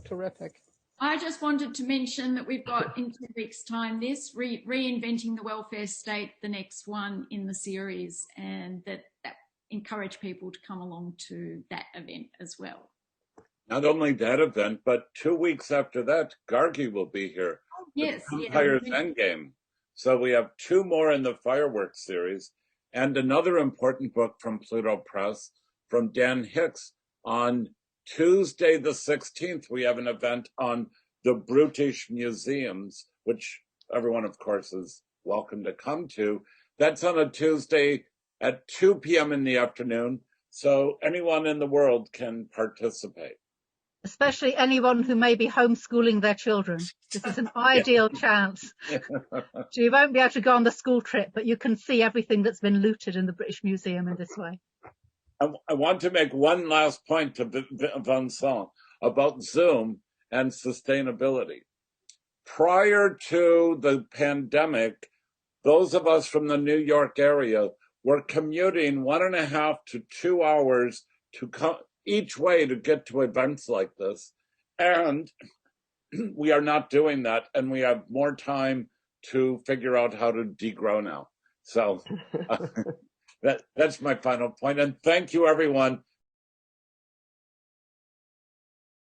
Terrific. I just wanted to mention that we've got in 2 weeks' time this reinventing the welfare state, the next one in the series, and that encourage people to come along to that event as well. Not only that event, but 2 weeks after that, Gargi will be here. Oh, yes. Empire's Endgame. So we have 2 more in the fireworks series, and another important book from Pluto Press from Dan Hicks. On Tuesday the 16th, we have an event on the British museums, which everyone, of course, is welcome to come to. That's on a Tuesday at 2 p.m. in the afternoon, so anyone in the world can participate. Especially anyone who may be homeschooling their children. This is an ideal chance. So you won't be able to go on the school trip, but you can see everything that's been looted in the British Museum in this way. I want to make one last point to Vincent about Zoom and sustainability. Prior to the pandemic, those of us from the New York area were commuting 1.5 to 2 hours to come each way to get to events like this. And we are not doing that. And we have more time to figure out how to degrow now. So that's my final point. And thank you, everyone.